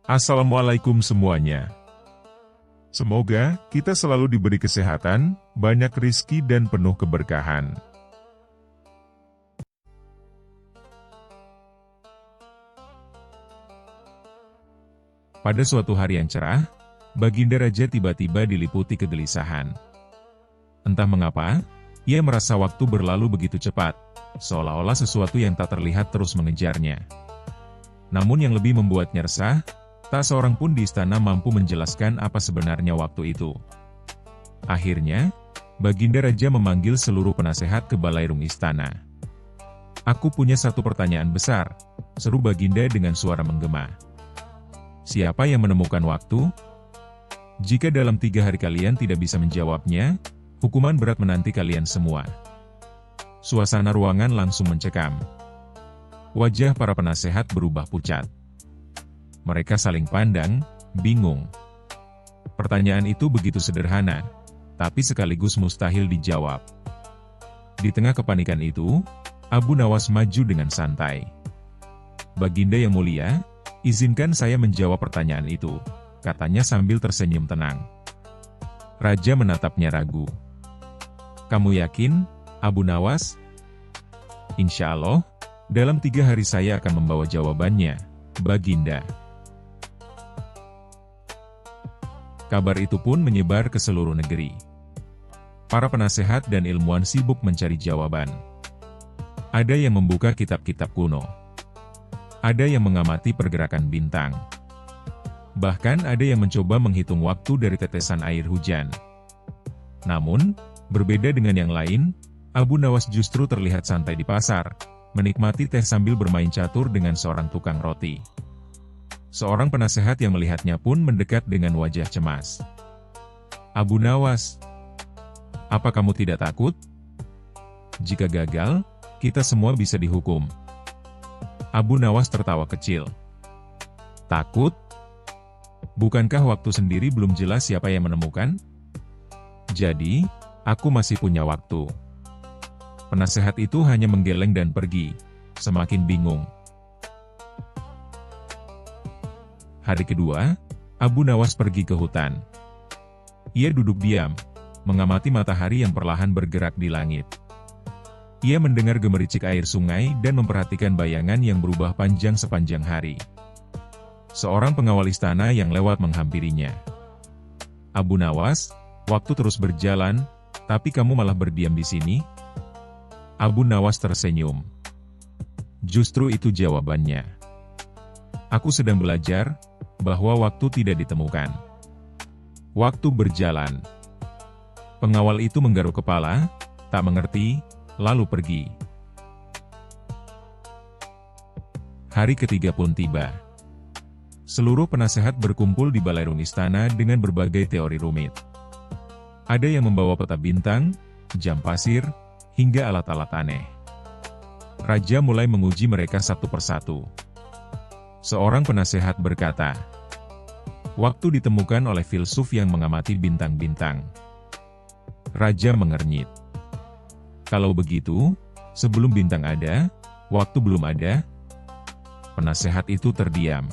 Assalamualaikum semuanya. Semoga kita selalu diberi kesehatan, banyak rizki dan penuh keberkahan. Pada suatu hari yang cerah, Baginda Raja tiba-tiba diliputi kegelisahan. Entah mengapa, ia merasa waktu berlalu begitu cepat, seolah-olah sesuatu yang tak terlihat terus mengejarnya. Namun yang lebih membuatnya resah, tak seorang pun di istana mampu menjelaskan apa sebenarnya waktu itu. Akhirnya, Baginda Raja memanggil seluruh penasehat ke balairung istana. "Aku punya satu pertanyaan besar," seru Baginda dengan suara menggema. "Siapa yang menemukan waktu? Jika dalam 3 hari kalian tidak bisa menjawabnya, hukuman berat menanti kalian semua." Suasana ruangan langsung mencekam. Wajah para penasehat berubah pucat. Mereka saling pandang, bingung. Pertanyaan itu begitu sederhana, tapi sekaligus mustahil dijawab. Di tengah kepanikan itu, Abu Nawas maju dengan santai. "Baginda yang mulia, izinkan saya menjawab pertanyaan itu," katanya sambil tersenyum tenang. Raja menatapnya ragu. "Kamu yakin, Abu Nawas?" "Insya Allah, dalam 3 hari saya akan membawa jawabannya, Baginda." Kabar itu pun menyebar ke seluruh negeri. Para penasehat dan ilmuwan sibuk mencari jawaban. Ada yang membuka kitab-kitab kuno. Ada yang mengamati pergerakan bintang. Bahkan ada yang mencoba menghitung waktu dari tetesan air hujan. Namun, berbeda dengan yang lain, Abu Nawas justru terlihat santai di pasar, menikmati teh sambil bermain catur dengan seorang tukang roti. Seorang penasehat yang melihatnya pun mendekat dengan wajah cemas. "Abu Nawas, apa kamu tidak takut? Jika gagal, kita semua bisa dihukum." Abu Nawas tertawa kecil. "Takut? Bukankah waktu sendiri belum jelas siapa yang menemukan? Jadi, aku masih punya waktu." Penasehat itu hanya menggeleng dan pergi, semakin bingung. Hari kedua, Abu Nawas pergi ke hutan. Ia duduk diam, mengamati matahari yang perlahan bergerak di langit. Ia mendengar gemericik air sungai dan memperhatikan bayangan yang berubah panjang sepanjang hari. Seorang pengawal istana yang lewat menghampirinya. "Abu Nawas, waktu terus berjalan, tapi kamu malah berdiam di sini?" Abu Nawas tersenyum. "Justru itu jawabannya. Aku sedang belajar bahwa waktu tidak ditemukan. Waktu berjalan." Pengawal itu menggaruk kepala, tak mengerti, lalu pergi. Hari ketiga pun tiba. Seluruh penasehat berkumpul di balairung istana dengan berbagai teori rumit. Ada yang membawa peta bintang, jam pasir, hingga alat-alat aneh. Raja mulai menguji mereka satu persatu. Seorang penasehat berkata, "Waktu ditemukan oleh filsuf yang mengamati bintang-bintang." Raja mengernyit. "Kalau begitu, sebelum bintang ada, waktu belum ada?" Penasehat itu terdiam.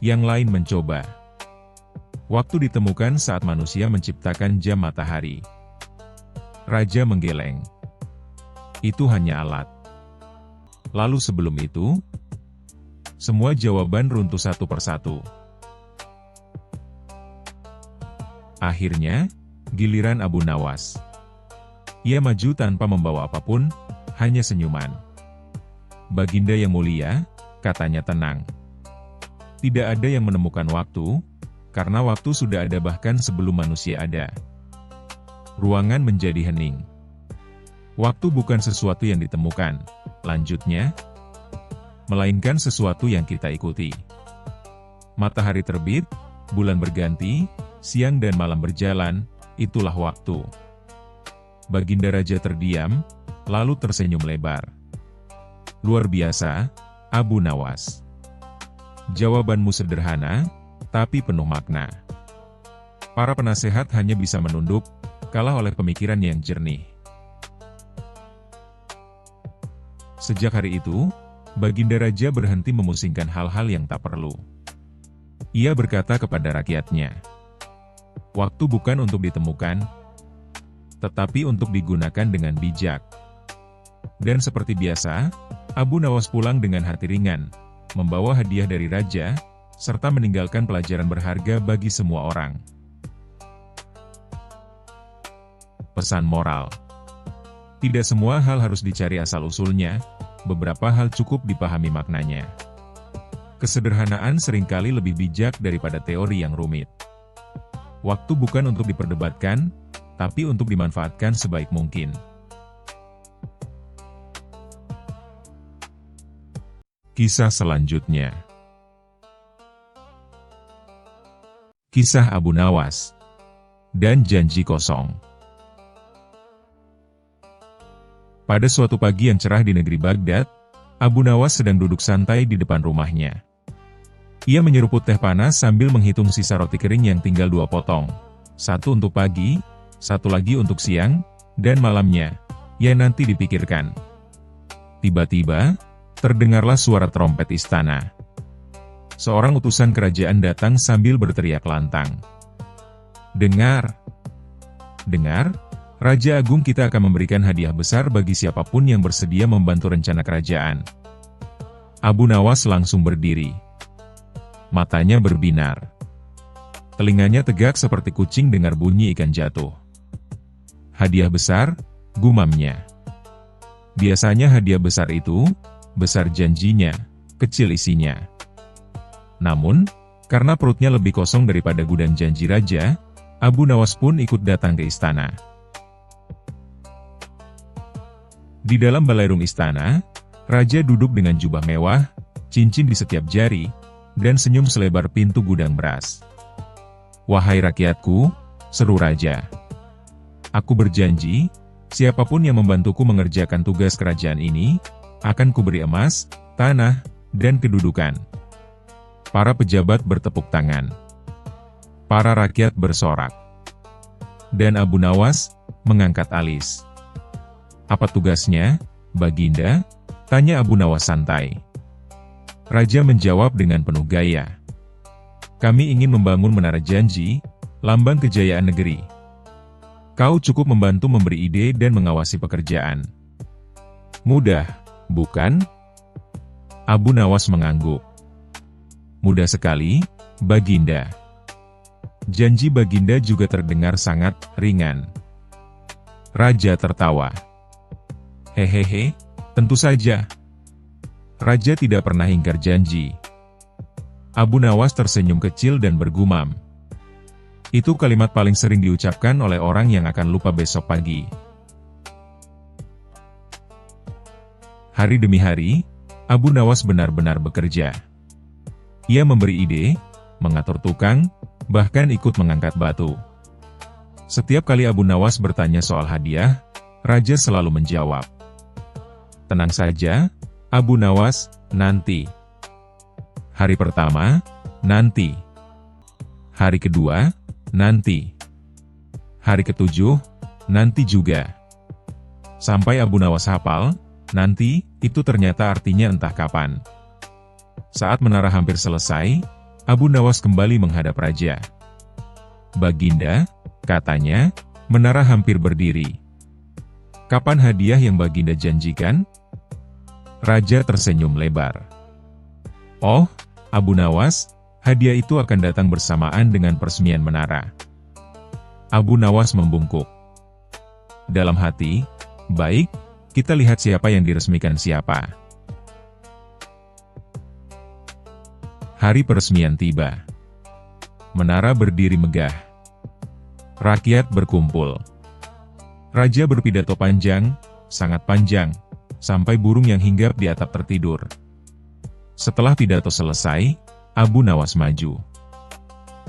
Yang lain mencoba. "Waktu ditemukan saat manusia menciptakan jam matahari." Raja menggeleng. "Itu hanya alat." Lalu sebelum itu, semua jawaban runtuh satu persatu. Akhirnya, giliran Abu Nawas. Ia maju tanpa membawa apapun, hanya senyuman. "Baginda yang mulia," katanya tenang. "Tidak ada yang menemukan waktu, karena waktu sudah ada bahkan sebelum manusia ada." Ruangan menjadi hening. "Waktu bukan sesuatu yang ditemukan," lanjutnya, "melainkan sesuatu yang kita ikuti. Matahari terbit, bulan berganti, siang dan malam berjalan, itulah waktu." Baginda Raja terdiam, lalu tersenyum lebar. "Luar biasa, Abu Nawas. Jawabanmu sederhana, tapi penuh makna." Para penasehat hanya bisa menunduk, kalah oleh pemikiran yang jernih. Sejak hari itu, Baginda Raja berhenti memusingkan hal-hal yang tak perlu. Ia berkata kepada rakyatnya, "Waktu bukan untuk ditemukan, tetapi untuk digunakan dengan bijak." Dan seperti biasa, Abu Nawas pulang dengan hati ringan, membawa hadiah dari raja, serta meninggalkan pelajaran berharga bagi semua orang. Pesan moral: tidak semua hal harus dicari asal-usulnya, beberapa hal cukup dipahami maknanya. Kesederhanaan seringkali lebih bijak daripada teori yang rumit. Waktu bukan untuk diperdebatkan, tapi untuk dimanfaatkan sebaik mungkin. Kisah selanjutnya. Kisah Abu Nawas dan janji kosong. Pada suatu pagi yang cerah di negeri Baghdad, Abu Nawas sedang duduk santai di depan rumahnya. Ia menyeruput teh panas sambil menghitung sisa roti kering yang tinggal 2 potong. Satu untuk pagi, satu lagi untuk siang, dan malamnya, yang nanti dipikirkan. Tiba-tiba, terdengarlah suara trompet istana. Seorang utusan kerajaan datang sambil berteriak lantang. "Dengar! Dengar! Raja Agung kita akan memberikan hadiah besar bagi siapapun yang bersedia membantu rencana kerajaan." Abu Nawas langsung berdiri. Matanya berbinar. Telinganya tegak seperti kucing dengar bunyi ikan jatuh. "Hadiah besar?" gumamnya. Biasanya hadiah besar itu, besar janjinya, kecil isinya. Namun, karena perutnya lebih kosong daripada gudang janji raja, Abu Nawas pun ikut datang ke istana. Di dalam ballroom istana, raja duduk dengan jubah mewah, cincin di setiap jari, dan senyum selebar pintu gudang beras. "Wahai rakyatku," seru raja. "Aku berjanji, siapapun yang membantuku mengerjakan tugas kerajaan ini, akan kuberi emas, tanah, dan kedudukan." Para pejabat bertepuk tangan. Para rakyat bersorak. Dan Abu Nawas mengangkat alis. "Apa tugasnya, Baginda?" tanya Abu Nawas santai. Raja menjawab dengan penuh gaya. "Kami ingin membangun menara janji, lambang kejayaan negeri. Kau cukup membantu memberi ide dan mengawasi pekerjaan." "Mudah, bukan?" Abu Nawas mengangguk. "Mudah sekali, Baginda." Janji Baginda juga terdengar sangat ringan. Raja tertawa. "Hehehe, tentu saja. Raja tidak pernah ingkar janji." Abu Nawas tersenyum kecil dan bergumam. Itu kalimat paling sering diucapkan oleh orang yang akan lupa besok pagi. Hari demi hari, Abu Nawas benar-benar bekerja. Ia memberi ide, mengatur tukang, bahkan ikut mengangkat batu. Setiap kali Abu Nawas bertanya soal hadiah, raja selalu menjawab, "Tenang saja, Abu Nawas, nanti. Hari pertama, nanti. Hari kedua, nanti. Hari ke-7, nanti juga." Sampai Abu Nawas hafal, nanti, itu ternyata artinya entah kapan. Saat menara hampir selesai, Abu Nawas kembali menghadap raja. "Baginda," katanya, "menara hampir berdiri. Kapan hadiah yang Baginda janjikan?" Raja tersenyum lebar. "Oh, Abu Nawas, hadiah itu akan datang bersamaan dengan peresmian menara." Abu Nawas membungkuk. Dalam hati, "Baik, kita lihat siapa yang diresmikan siapa." Hari peresmian tiba. Menara berdiri megah. Rakyat berkumpul. Raja berpidato panjang, sangat panjang, sampai burung yang hinggap di atap tertidur. Setelah pidato selesai, Abu Nawas maju.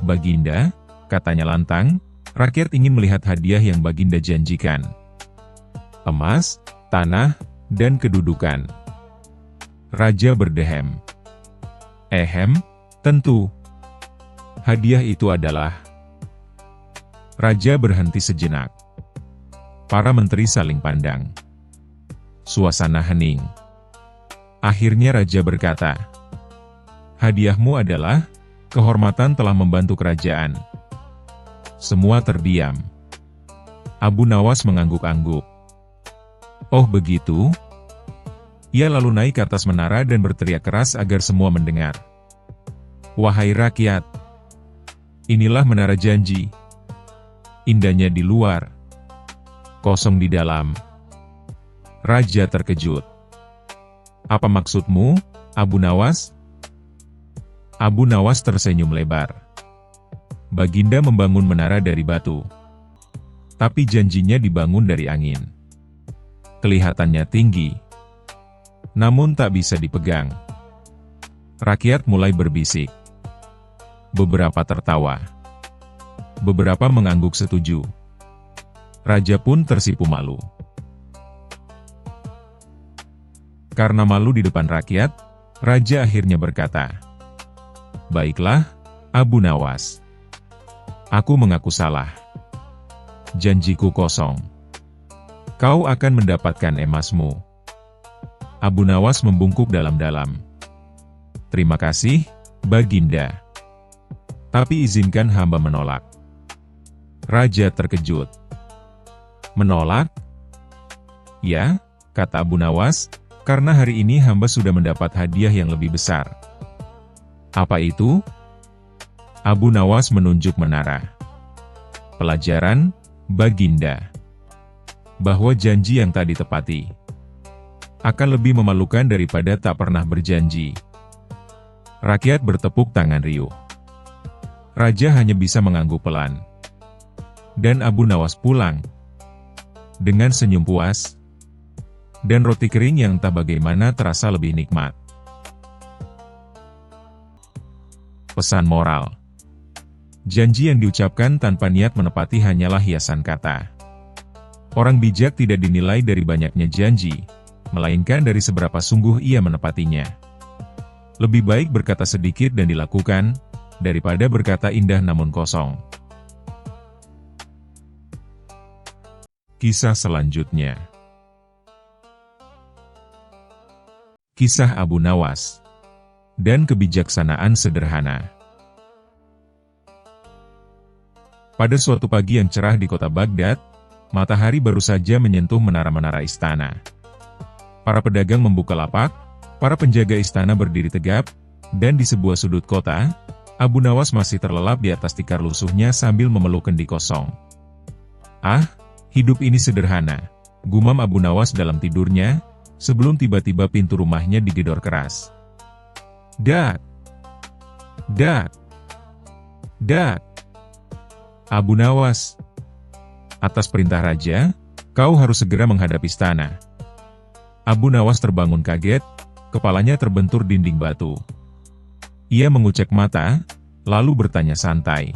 "Baginda," katanya lantang, "rakyat ingin melihat hadiah yang Baginda janjikan. Emas, tanah, dan kedudukan." Raja berdehem. "Ehem, tentu. Hadiah itu adalah..." Raja berhenti sejenak. Para menteri saling pandang. Suasana hening. Akhirnya raja berkata, "Hadiahmu adalah..." kehormatan telah membantu kerajaan. Semua terdiam. Abu Nawas mengangguk-angguk. Oh begitu? Ia lalu naik ke atas menara dan berteriak keras agar semua mendengar. Wahai rakyat! Inilah menara janji. Indahnya di luar, kosong di dalam. Raja terkejut. Apa maksudmu, Abu Nawas? Abu Nawas tersenyum lebar. Baginda membangun menara dari batu. Tapi janjinya dibangun dari angin. Kelihatannya tinggi, namun tak bisa dipegang. Rakyat mulai berbisik. Beberapa tertawa. Beberapa mengangguk setuju. Raja pun tersipu malu. Karena malu di depan rakyat, raja akhirnya berkata, "Baiklah, Abu Nawas. Aku mengaku salah. Janjiku kosong. Kau akan mendapatkan emasmu." Abu Nawas membungkuk dalam-dalam. "Terima kasih, Baginda. Tapi izinkan hamba menolak." Raja terkejut. "Menolak?" "Ya," kata Abu Nawas, "karena hari ini hamba sudah mendapat hadiah yang lebih besar." "Apa itu?" Abu Nawas menunjuk menara. "Pelajaran, Baginda. Bahwa janji yang tak ditepati akan lebih memalukan daripada tak pernah berjanji." Rakyat bertepuk tangan riuh. Raja hanya bisa mengangguk pelan. Dan Abu Nawas pulang dengan senyum puas, dan roti kering yang tak bagaimana terasa lebih nikmat. Pesan moral. Janji yang diucapkan tanpa niat menepati hanyalah hiasan kata. Orang bijak tidak dinilai dari banyaknya janji, melainkan dari seberapa sungguh ia menepatinya. Lebih baik berkata sedikit dan dilakukan, daripada berkata indah namun kosong. Kisah selanjutnya. Kisah Abu Nawas dan kebijaksanaan sederhana. Pada suatu pagi yang cerah di kota Baghdad, matahari baru saja menyentuh menara-menara istana. Para pedagang membuka lapak, para penjaga istana berdiri tegap, dan di sebuah sudut kota, Abu Nawas masih terlelap di atas tikar lusuhnya sambil memeluk kendi kosong. "Ah, hidup ini sederhana," gumam Abu Nawas dalam tidurnya, sebelum tiba-tiba pintu rumahnya digedor keras. "Dak! Dak! Dak!" "Abu Nawas, atas perintah raja, kau harus segera menghadap istana." Abu Nawas terbangun kaget, kepalanya terbentur dinding batu. Ia mengucek mata, lalu bertanya santai,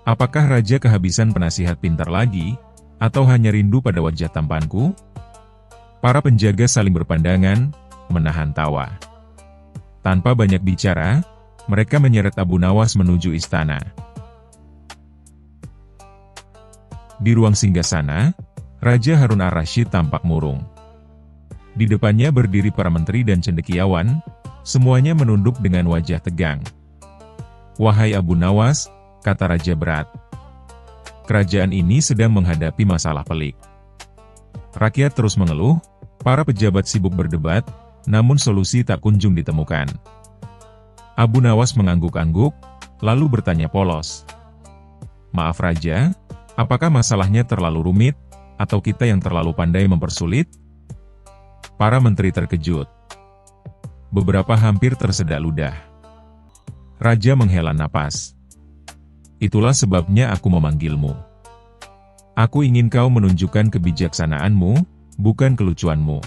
"Apakah raja kehabisan penasihat pintar lagi, atau hanya rindu pada wajah tampanku?" Para penjaga saling berpandangan, menahan tawa. Tanpa banyak bicara, mereka menyeret Abu Nawas menuju istana. Di ruang singgasana, Raja Harun ar-Rasyid tampak murung. Di depannya berdiri para menteri dan cendekiawan, semuanya menunduk dengan wajah tegang. "Wahai Abu Nawas," kata Raja berat, "kerajaan ini sedang menghadapi masalah pelik. Rakyat terus mengeluh, para pejabat sibuk berdebat, namun solusi tak kunjung ditemukan." Abu Nawas mengangguk-angguk, lalu bertanya polos, "Maaf Raja, apakah masalahnya terlalu rumit, atau kita yang terlalu pandai mempersulit?" Para menteri terkejut. Beberapa hampir tersedak ludah. Raja menghela napas. "Itulah sebabnya aku memanggilmu. Aku ingin kau menunjukkan kebijaksanaanmu, bukan kelucuanmu."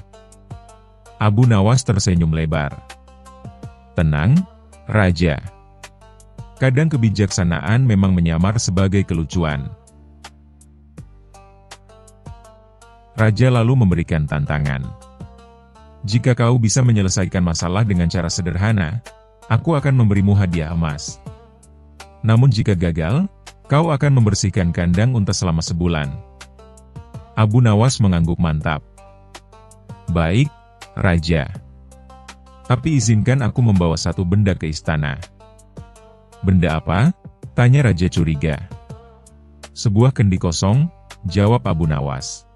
Abu Nawas tersenyum lebar. "Tenang, Raja. Kadang kebijaksanaan memang menyamar sebagai kelucuan." Raja lalu memberikan tantangan. "Jika kau bisa menyelesaikan masalah dengan cara sederhana, aku akan memberimu hadiah emas. Namun jika gagal, kau akan membersihkan kandang unta selama sebulan." Abu Nawas mengangguk mantap. "Baik, Raja. Tapi izinkan aku membawa satu benda ke istana." Benda apa? Tanya Raja curiga. Sebuah kendi kosong, jawab Abu Nawas.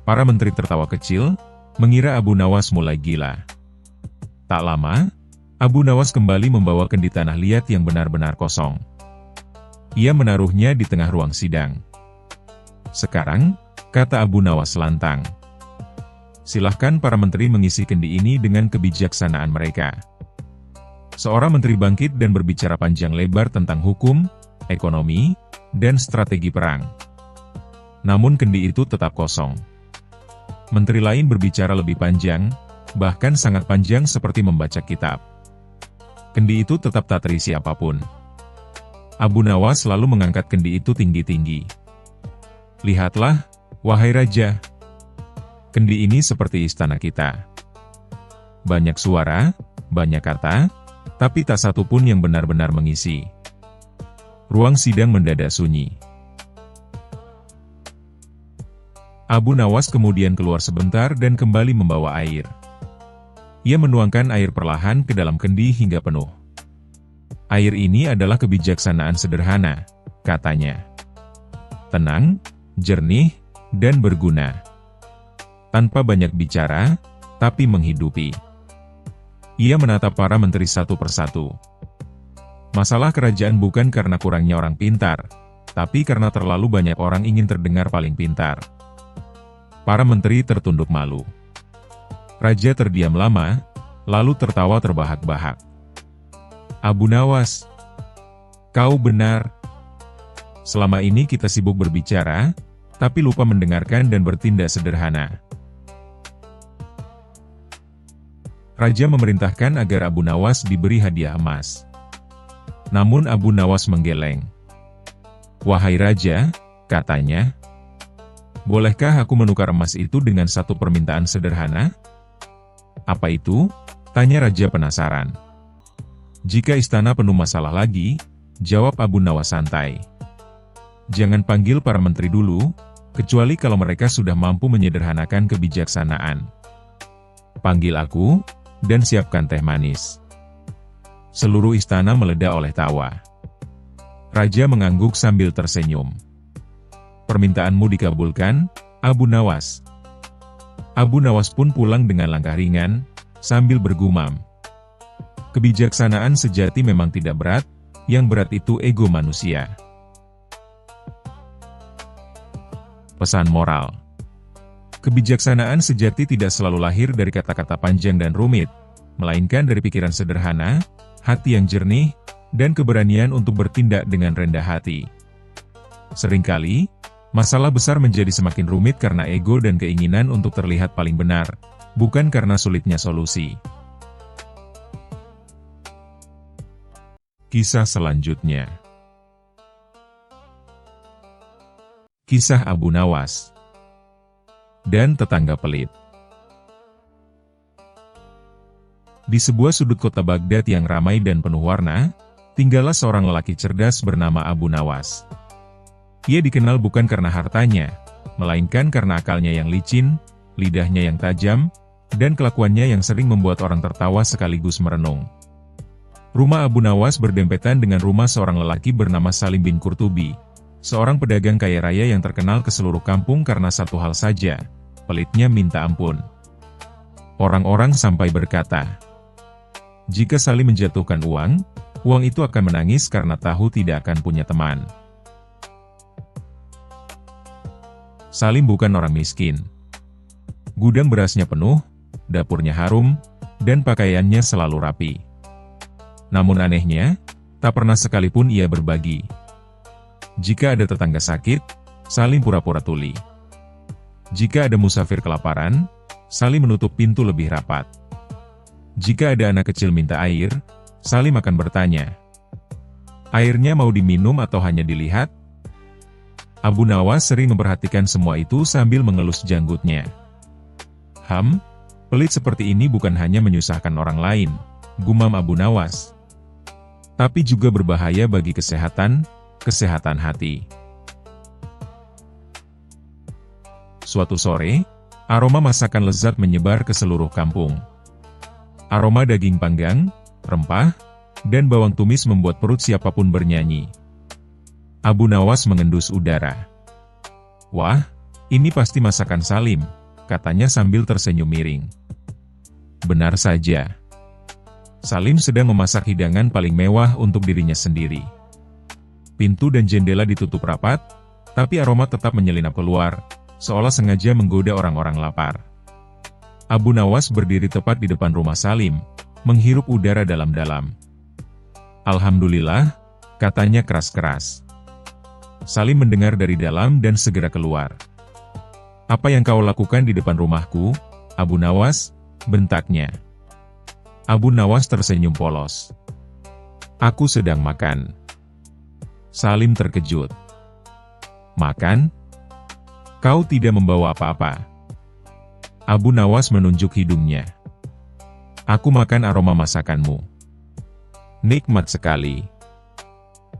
Para menteri tertawa kecil, mengira Abu Nawas mulai gila. Tak lama, Abu Nawas kembali membawa kendi tanah liat yang benar-benar kosong. Ia menaruhnya di tengah ruang sidang. Sekarang, kata Abu Nawas lantang, silahkan para menteri mengisi kendi ini dengan kebijaksanaan mereka. Seorang menteri bangkit dan berbicara panjang lebar tentang hukum, ekonomi, dan strategi perang. Namun kendi itu tetap kosong. Menteri lain berbicara lebih panjang, bahkan sangat panjang seperti membaca kitab. Kendi itu tetap tak terisi apapun. Abu Nawas selalu mengangkat kendi itu tinggi-tinggi. Lihatlah, wahai Raja. Kendi ini seperti istana kita. Banyak suara, banyak kata, tapi tak satu pun yang benar-benar mengisi. Ruang sidang mendadak sunyi. Abu Nawas kemudian keluar sebentar dan kembali membawa air. Ia menuangkan air perlahan ke dalam kendi hingga penuh. Air ini adalah kebijaksanaan sederhana, katanya. Tenang, jernih, dan berguna. Tanpa banyak bicara, tapi menghidupi. Ia menatap para menteri satu persatu. Masalah kerajaan bukan karena kurangnya orang pintar, tapi karena terlalu banyak orang ingin terdengar paling pintar. Para menteri tertunduk malu. Raja terdiam lama, lalu tertawa terbahak-bahak. Abu Nawas, kau benar. Selama ini kita sibuk berbicara, tapi lupa mendengarkan dan bertindak sederhana. Raja memerintahkan agar Abu Nawas diberi hadiah emas. Namun Abu Nawas menggeleng. Wahai Raja, katanya, bolehkah aku menukar emas itu dengan satu permintaan sederhana? Apa itu? Tanya Raja penasaran. Jika istana penuh masalah lagi, jawab Abu Nawas santai. Jangan panggil para menteri dulu, kecuali kalau mereka sudah mampu menyederhanakan kebijaksanaan. Panggil aku, dan siapkan teh manis. Seluruh istana meledak oleh tawa. Raja mengangguk sambil tersenyum. Permintaanmu dikabulkan, Abu Nawas. Abu Nawas pun pulang dengan langkah ringan, sambil bergumam. Kebijaksanaan sejati memang tidak berat, yang berat itu ego manusia. Pesan moral. Kebijaksanaan sejati tidak selalu lahir dari kata-kata panjang dan rumit, melainkan dari pikiran sederhana, hati yang jernih, dan keberanian untuk bertindak dengan rendah hati. Seringkali, masalah besar menjadi semakin rumit karena ego dan keinginan untuk terlihat paling benar, bukan karena sulitnya solusi. Kisah selanjutnya. Kisah Abu Nawas dan tetangga pelit. Di sebuah sudut kota Baghdad yang ramai dan penuh warna, tinggallah seorang lelaki cerdas bernama Abu Nawas. Ia dikenal bukan karena hartanya, melainkan karena akalnya yang licin, lidahnya yang tajam, dan kelakuannya yang sering membuat orang tertawa sekaligus merenung. Rumah Abu Nawas berdempetan dengan rumah seorang lelaki bernama Salim bin Qurtubi, seorang pedagang kaya raya yang terkenal ke seluruh kampung karena satu hal saja, pelitnya minta ampun. Orang-orang sampai berkata, jika Salim menjatuhkan uang, uang itu akan menangis karena tahu tidak akan punya teman. Salim bukan orang miskin. Gudang berasnya penuh, dapurnya harum, dan pakaiannya selalu rapi. Namun anehnya, tak pernah sekalipun ia berbagi. Jika ada tetangga sakit, Salim pura-pura tuli. Jika ada musafir kelaparan, Salim menutup pintu lebih rapat. Jika ada anak kecil minta air, Salim akan bertanya, airnya mau diminum atau hanya dilihat? Abu Nawas sering memperhatikan semua itu sambil mengelus janggutnya. Pelit seperti ini bukan hanya menyusahkan orang lain, gumam Abu Nawas, tapi juga berbahaya bagi kesehatan hati. Suatu sore, aroma masakan lezat menyebar ke seluruh kampung. Aroma daging panggang, rempah, dan bawang tumis membuat perut siapapun bernyanyi. Abu Nawas mengendus udara. "Wah, ini pasti masakan Salim," katanya sambil tersenyum miring. Benar saja. Salim sedang memasak hidangan paling mewah untuk dirinya sendiri. Pintu dan jendela ditutup rapat, tapi aroma tetap menyelinap keluar, seolah sengaja menggoda orang-orang lapar. Abu Nawas berdiri tepat di depan rumah Salim, menghirup udara dalam-dalam. "Alhamdulillah," katanya keras-keras. Salim mendengar dari dalam dan segera keluar. "Apa yang kau lakukan di depan rumahku, Abu Nawas?" bentaknya. Abu Nawas tersenyum polos. "Aku sedang makan." Salim terkejut. "Makan? Kau tidak membawa apa-apa?" Abu Nawas menunjuk hidungnya. "Aku makan aroma masakanmu. Nikmat sekali."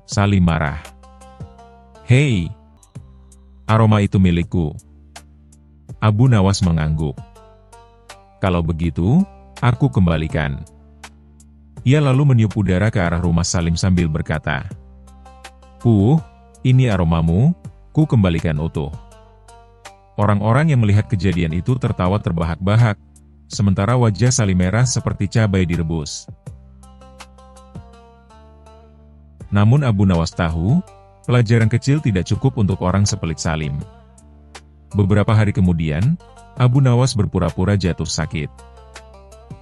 Salim marah. "Hei, aroma itu milikku." Abu Nawas mengangguk. "Kalau begitu, aku kembalikan." Ia lalu meniup udara ke arah rumah Salim sambil berkata, Ini aromamu, ku kembalikan utuh." Orang-orang yang melihat kejadian itu tertawa terbahak-bahak, sementara wajah Salim merah seperti cabai direbus. Namun Abu Nawas tahu, pelajaran kecil tidak cukup untuk orang sepelik Salim. Beberapa hari kemudian, Abu Nawas berpura-pura jatuh sakit.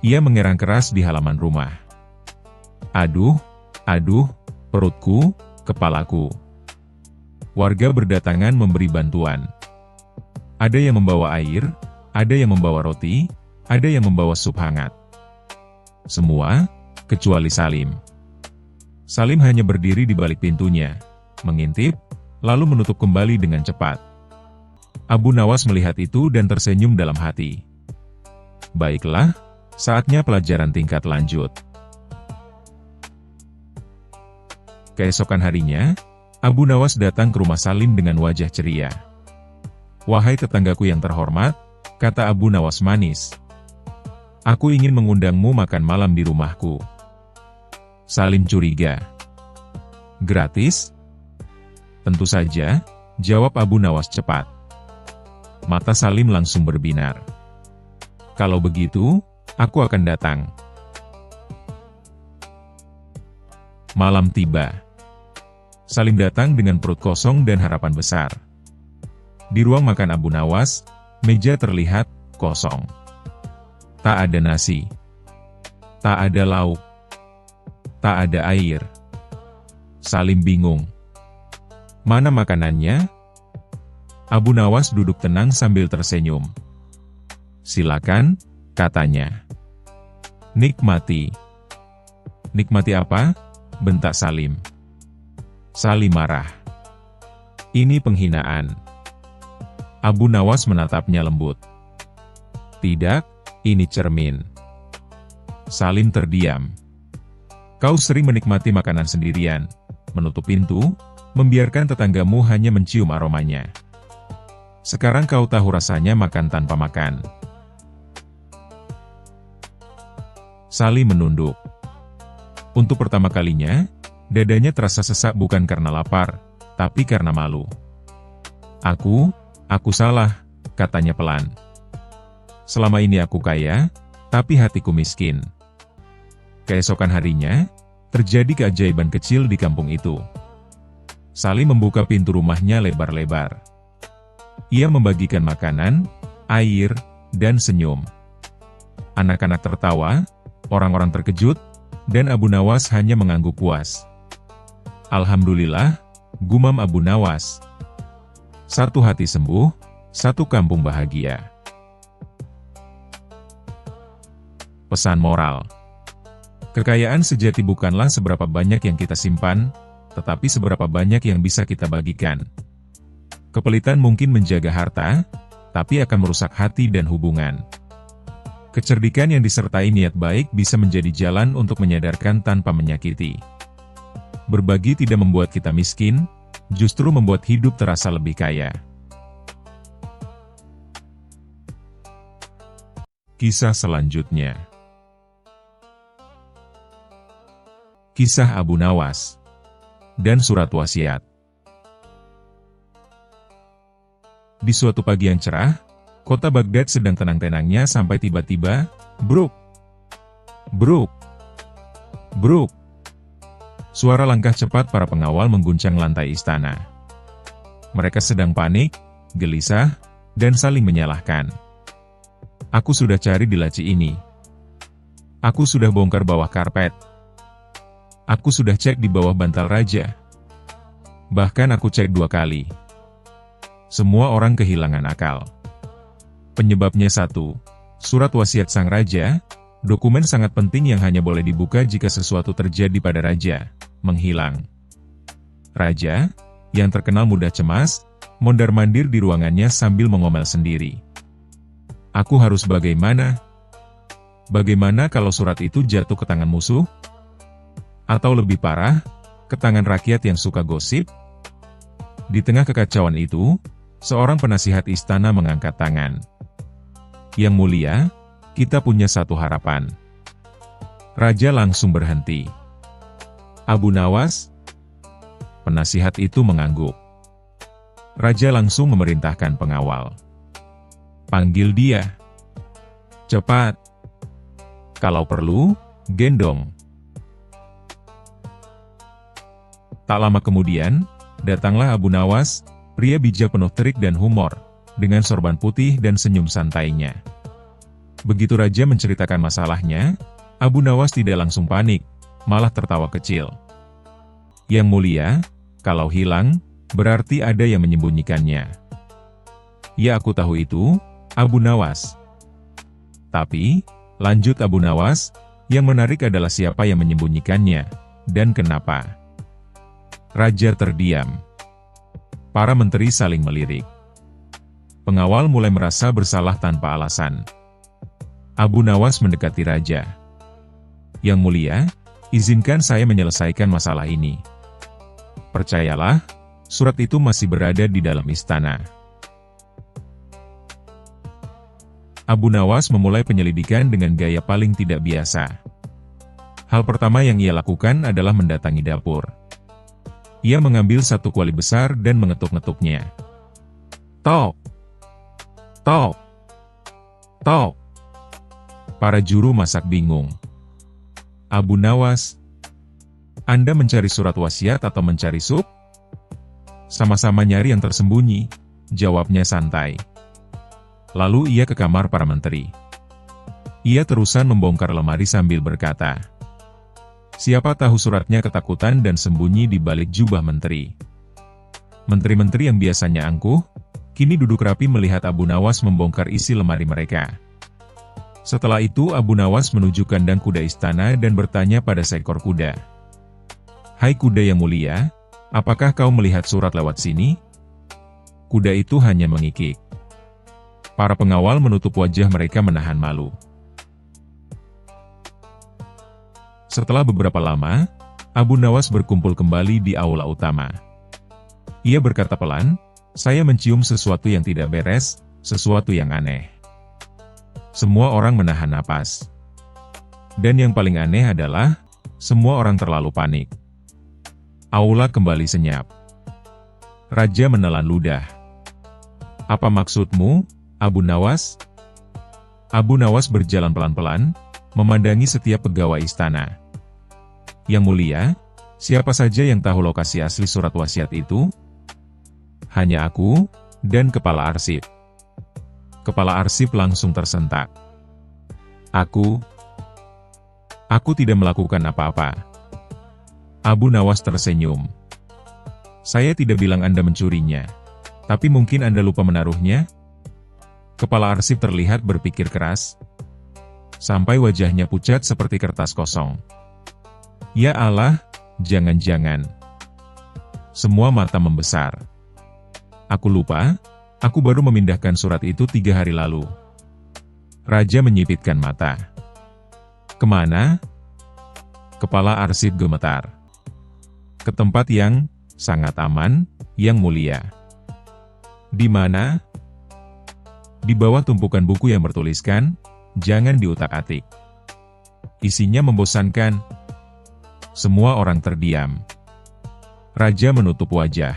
Ia mengerang keras di halaman rumah. Aduh, perutku, kepalaku." Warga berdatangan memberi bantuan. Ada yang membawa air, ada yang membawa roti, ada yang membawa sup hangat. Semua, kecuali Salim. Salim hanya berdiri di balik pintunya, mengintip, lalu menutup kembali dengan cepat. Abu Nawas melihat itu dan tersenyum dalam hati. Baiklah, saatnya pelajaran tingkat lanjut. Keesokan harinya, Abu Nawas datang ke rumah Salim dengan wajah ceria. "Wahai tetanggaku yang terhormat," kata Abu Nawas manis. "Aku ingin mengundangmu makan malam di rumahku." Salim curiga. "Gratis?" "Tentu saja," jawab Abu Nawas cepat. Mata Salim langsung berbinar. "Kalau begitu, aku akan datang." Malam tiba. Salim datang dengan perut kosong dan harapan besar. Di ruang makan Abu Nawas, meja terlihat kosong. Tak ada nasi. Tak ada lauk. Tak ada air. Salim bingung. Mana makanannya? Abu Nawas duduk tenang sambil tersenyum. "Silakan," katanya. "Nikmati." "Nikmati apa?" bentak Salim. Salim marah. "Ini penghinaan." Abu Nawas menatapnya lembut. "Tidak, ini cermin." Salim terdiam. "Kau sering menikmati makanan sendirian, menutup pintu, membiarkan tetanggamu hanya mencium aromanya. Sekarang kau tahu rasanya makan tanpa makan." Salim menunduk. Untuk pertama kalinya, dadanya terasa sesak bukan karena lapar, tapi karena malu. Aku salah," katanya pelan. "Selama ini aku kaya, tapi hatiku miskin." Keesokan harinya, terjadi keajaiban kecil di kampung itu. Salim membuka pintu rumahnya lebar-lebar. Ia membagikan makanan, air, dan senyum. Anak-anak tertawa, orang-orang terkejut, dan Abu Nawas hanya mengangguk puas. "Alhamdulillah," gumam Abu Nawas. Satu hati sembuh, satu kampung bahagia. Pesan moral. Kekayaan sejati bukanlah seberapa banyak yang kita simpan, tetapi seberapa banyak yang bisa kita bagikan. Kepelitan mungkin menjaga harta, tapi akan merusak hati dan hubungan. Kecerdikan yang disertai niat baik bisa menjadi jalan untuk menyadarkan tanpa menyakiti. Berbagi tidak membuat kita miskin, justru membuat hidup terasa lebih kaya. Kisah selanjutnya. Kisah Abu Nawas dan Surat Wasiat. Di suatu pagi yang cerah, kota Baghdad sedang tenang-tenangnya sampai tiba-tiba, bruk, bruk, bruk. Suara langkah cepat para pengawal mengguncang lantai istana. Mereka sedang panik, gelisah, dan saling menyalahkan. Aku sudah cari di laci ini. Aku sudah bongkar bawah karpet. Aku sudah cek di bawah bantal raja. Bahkan aku cek 2 kali. Semua orang kehilangan akal. Penyebabnya satu, surat wasiat sang raja, dokumen sangat penting yang hanya boleh dibuka jika sesuatu terjadi pada raja, menghilang. Raja, yang terkenal mudah cemas, mondar-mandir di ruangannya sambil mengomel sendiri. Aku harus bagaimana? Bagaimana kalau surat itu jatuh ke tangan musuh? Atau lebih parah, ke tangan rakyat yang suka gosip? Di tengah kekacauan itu, seorang penasihat istana mengangkat tangan. Yang mulia, kita punya satu harapan. Raja langsung berhenti. Abu Nawas? Penasihat itu mengangguk. Raja langsung memerintahkan pengawal. Panggil dia. Cepat. Kalau perlu, gendong. Tak lama kemudian, datanglah Abu Nawas, pria bijak penuh trik dan humor, dengan sorban putih dan senyum santainya. Begitu raja menceritakan masalahnya, Abu Nawas tidak langsung panik, malah tertawa kecil. Yang mulia, kalau hilang, berarti ada yang menyembunyikannya. Ya, aku tahu itu, Abu Nawas. Tapi, lanjut Abu Nawas, yang menarik adalah siapa yang menyembunyikannya, dan kenapa. Raja terdiam. Para menteri saling melirik. Pengawal mulai merasa bersalah tanpa alasan. Abu Nawas mendekati raja. Yang mulia, izinkan saya menyelesaikan masalah ini. Percayalah, surat itu masih berada di dalam istana. Abu Nawas memulai penyelidikan dengan gaya paling tidak biasa. Hal pertama yang ia lakukan adalah mendatangi dapur. Ia mengambil satu kuali besar dan mengetuk-ngetuknya. Tok! Tok! Tok! Para juru masak bingung. Abu Nawas, Anda mencari surat wasiat atau mencari sup? Sama-sama nyari yang tersembunyi, jawabnya santai. Lalu ia ke kamar para menteri. Ia terusan membongkar lemari sambil berkata, siapa tahu suratnya ketakutan dan sembunyi di balik jubah menteri. Menteri-menteri yang biasanya angkuh, kini duduk rapi melihat Abu Nawas membongkar isi lemari mereka. Setelah itu Abu Nawas menuju kandang kuda istana dan bertanya pada seekor kuda. Hai kuda yang mulia, apakah kau melihat surat lewat sini? Kuda itu hanya mengikik. Para pengawal menutup wajah mereka menahan malu. Setelah beberapa lama, Abu Nawas berkumpul kembali di aula utama. Ia berkata pelan, saya mencium sesuatu yang tidak beres, sesuatu yang aneh. Semua orang menahan napas. Dan yang paling aneh adalah, semua orang terlalu panik. Aula kembali senyap. Raja menelan ludah. Apa maksudmu, Abu Nawas? Abu Nawas berjalan pelan-pelan, memandangi setiap pegawai istana. Yang mulia, siapa saja yang tahu lokasi asli surat wasiat itu? Hanya aku, dan kepala arsip. Kepala arsip langsung tersentak. Aku tidak melakukan apa-apa. Abu Nawas tersenyum. Saya tidak bilang Anda mencurinya. Tapi mungkin Anda lupa menaruhnya? Kepala arsip terlihat berpikir keras. Sampai wajahnya pucat seperti kertas kosong. Ya Allah, jangan-jangan. Semua mata membesar. Aku lupa, aku baru memindahkan surat itu 3 hari lalu. Raja menyipitkan mata. Kemana? Kepala arsip gemetar. Ke tempat yang sangat aman, yang mulia. Di mana? Di bawah tumpukan buku yang bertuliskan, jangan diutak-atik. Isinya membosankan. Semua orang terdiam. Raja menutup wajah.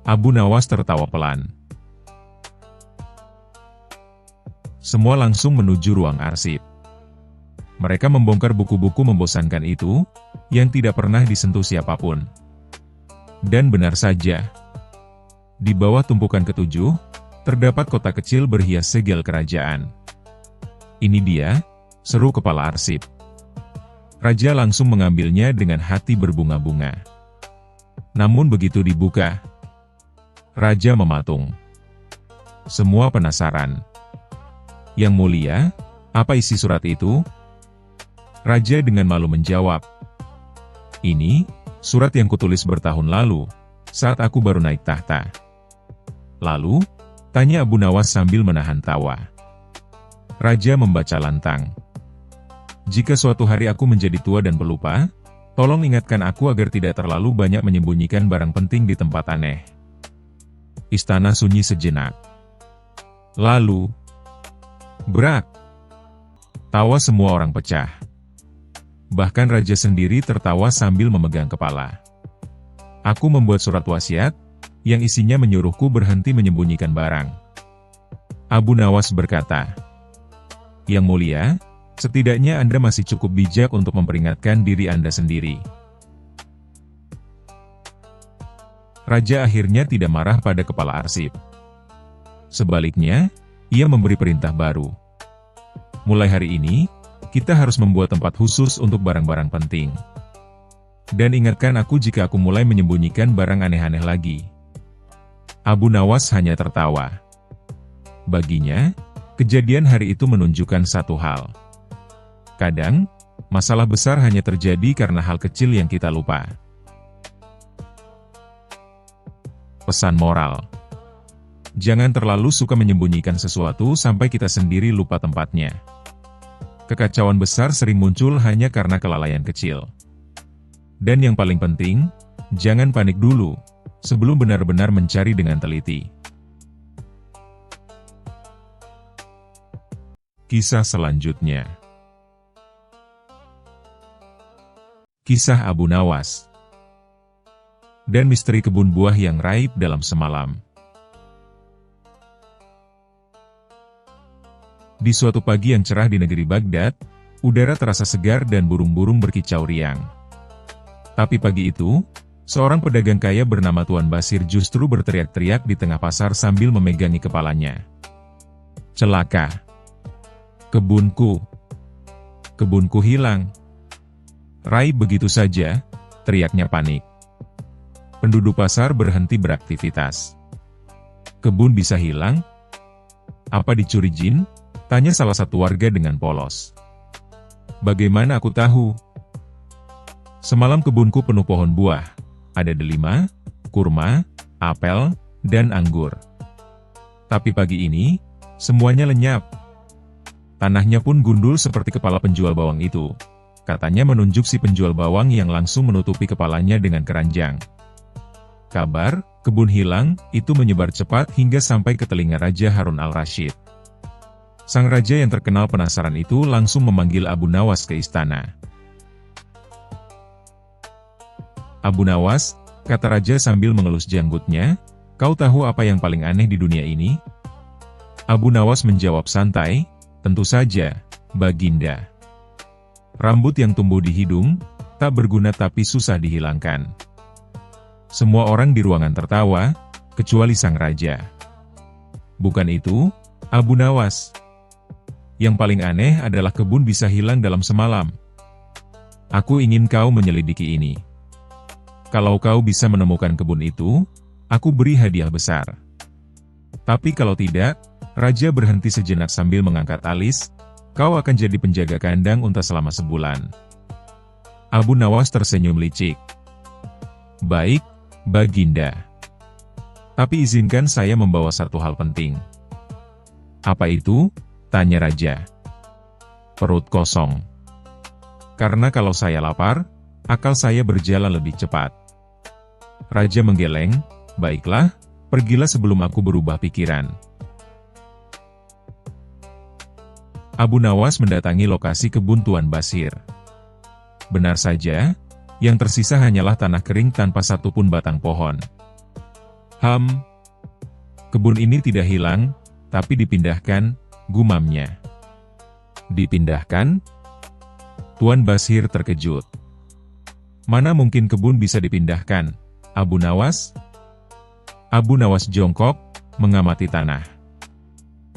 Abu Nawas tertawa pelan. Semua langsung menuju ruang arsip. Mereka membongkar buku-buku membosankan itu, yang tidak pernah disentuh siapapun. Dan benar saja, di bawah tumpukan ketujuh, terdapat kotak kecil berhias segel kerajaan. Ini dia, seru kepala arsip. Raja langsung mengambilnya dengan hati berbunga-bunga. Namun begitu dibuka, Raja mematung. Semua penasaran. Yang mulia, apa isi surat itu? Raja dengan malu menjawab. Ini, surat yang kutulis bertahun lalu, saat aku baru naik tahta. Lalu, tanya Abu Nawas sambil menahan tawa. Raja membaca lantang. Jika suatu hari aku menjadi tua dan pelupa, tolong ingatkan aku agar tidak terlalu banyak menyembunyikan barang penting di tempat aneh. Istana sunyi sejenak. Lalu, brak! Tawa semua orang pecah. Bahkan Raja sendiri tertawa sambil memegang kepala. Aku membuat surat wasiat, yang isinya menyuruhku berhenti menyembunyikan barang. Abu Nawas berkata, Yang mulia, setidaknya Anda masih cukup bijak untuk memperingatkan diri Anda sendiri. Raja akhirnya tidak marah pada kepala arsip. Sebaliknya, ia memberi perintah baru. Mulai hari ini, kita harus membuat tempat khusus untuk barang-barang penting. Dan ingatkan aku jika aku mulai menyembunyikan barang aneh-aneh lagi. Abu Nawas hanya tertawa. Baginya, kejadian hari itu menunjukkan satu hal. Kadang, masalah besar hanya terjadi karena hal kecil yang kita lupa. Pesan moral. Jangan terlalu suka menyembunyikan sesuatu sampai kita sendiri lupa tempatnya. Kekacauan besar sering muncul hanya karena kelalaian kecil. Dan yang paling penting, jangan panik dulu, sebelum benar-benar mencari dengan teliti. Kisah selanjutnya. Kisah Abu Nawas dan misteri kebun buah yang raib dalam semalam. Di suatu pagi yang cerah di negeri Baghdad, udara terasa segar dan burung-burung berkicau riang. Tapi pagi itu, seorang pedagang kaya bernama Tuan Basir justru berteriak-teriak di tengah pasar sambil memegangi kepalanya. Celaka! Kebunku! Kebunku hilang! Raib begitu saja, teriaknya panik. Penduduk pasar berhenti beraktivitas. Kebun bisa hilang? Apa dicuri jin? Tanya salah satu warga dengan polos. Bagaimana aku tahu? Semalam kebunku penuh pohon buah. Ada delima, kurma, apel, dan anggur. Tapi pagi ini, semuanya lenyap. Tanahnya pun gundul seperti kepala penjual bawang itu. Katanya menunjuk si penjual bawang yang langsung menutupi kepalanya dengan keranjang. Kabar, kebun hilang, itu menyebar cepat hingga sampai ke telinga Raja Harun al-Rasyid. Sang raja yang terkenal penasaran itu langsung memanggil Abu Nawas ke istana. Abu Nawas, kata raja sambil mengelus janggutnya, kau tahu apa yang paling aneh di dunia ini? Abu Nawas menjawab santai, tentu saja, Baginda. Rambut yang tumbuh di hidung, tak berguna tapi susah dihilangkan. Semua orang di ruangan tertawa, kecuali sang raja. Bukan itu, Abu Nawas. Yang paling aneh adalah kebun bisa hilang dalam semalam. Aku ingin kau menyelidiki ini. Kalau kau bisa menemukan kebun itu, aku beri hadiah besar. Tapi kalau tidak, raja berhenti sejenak sambil mengangkat alis, kau akan jadi penjaga kandang unta selama sebulan. Abu Nawas tersenyum licik. Baik, Baginda. Tapi izinkan saya membawa satu hal penting. Apa itu? Tanya raja. Perut kosong. Karena kalau saya lapar, akal saya berjalan lebih cepat. Raja menggeleng, baiklah, pergilah sebelum aku berubah pikiran. Abu Nawas mendatangi lokasi kebun Tuan Basir. Benar saja, yang tersisa hanyalah tanah kering tanpa satupun batang pohon. Kebun ini tidak hilang, tapi dipindahkan, gumamnya. Dipindahkan? Tuan Basir terkejut. Mana mungkin kebun bisa dipindahkan, Abu Nawas? Abu Nawas jongkok, mengamati tanah.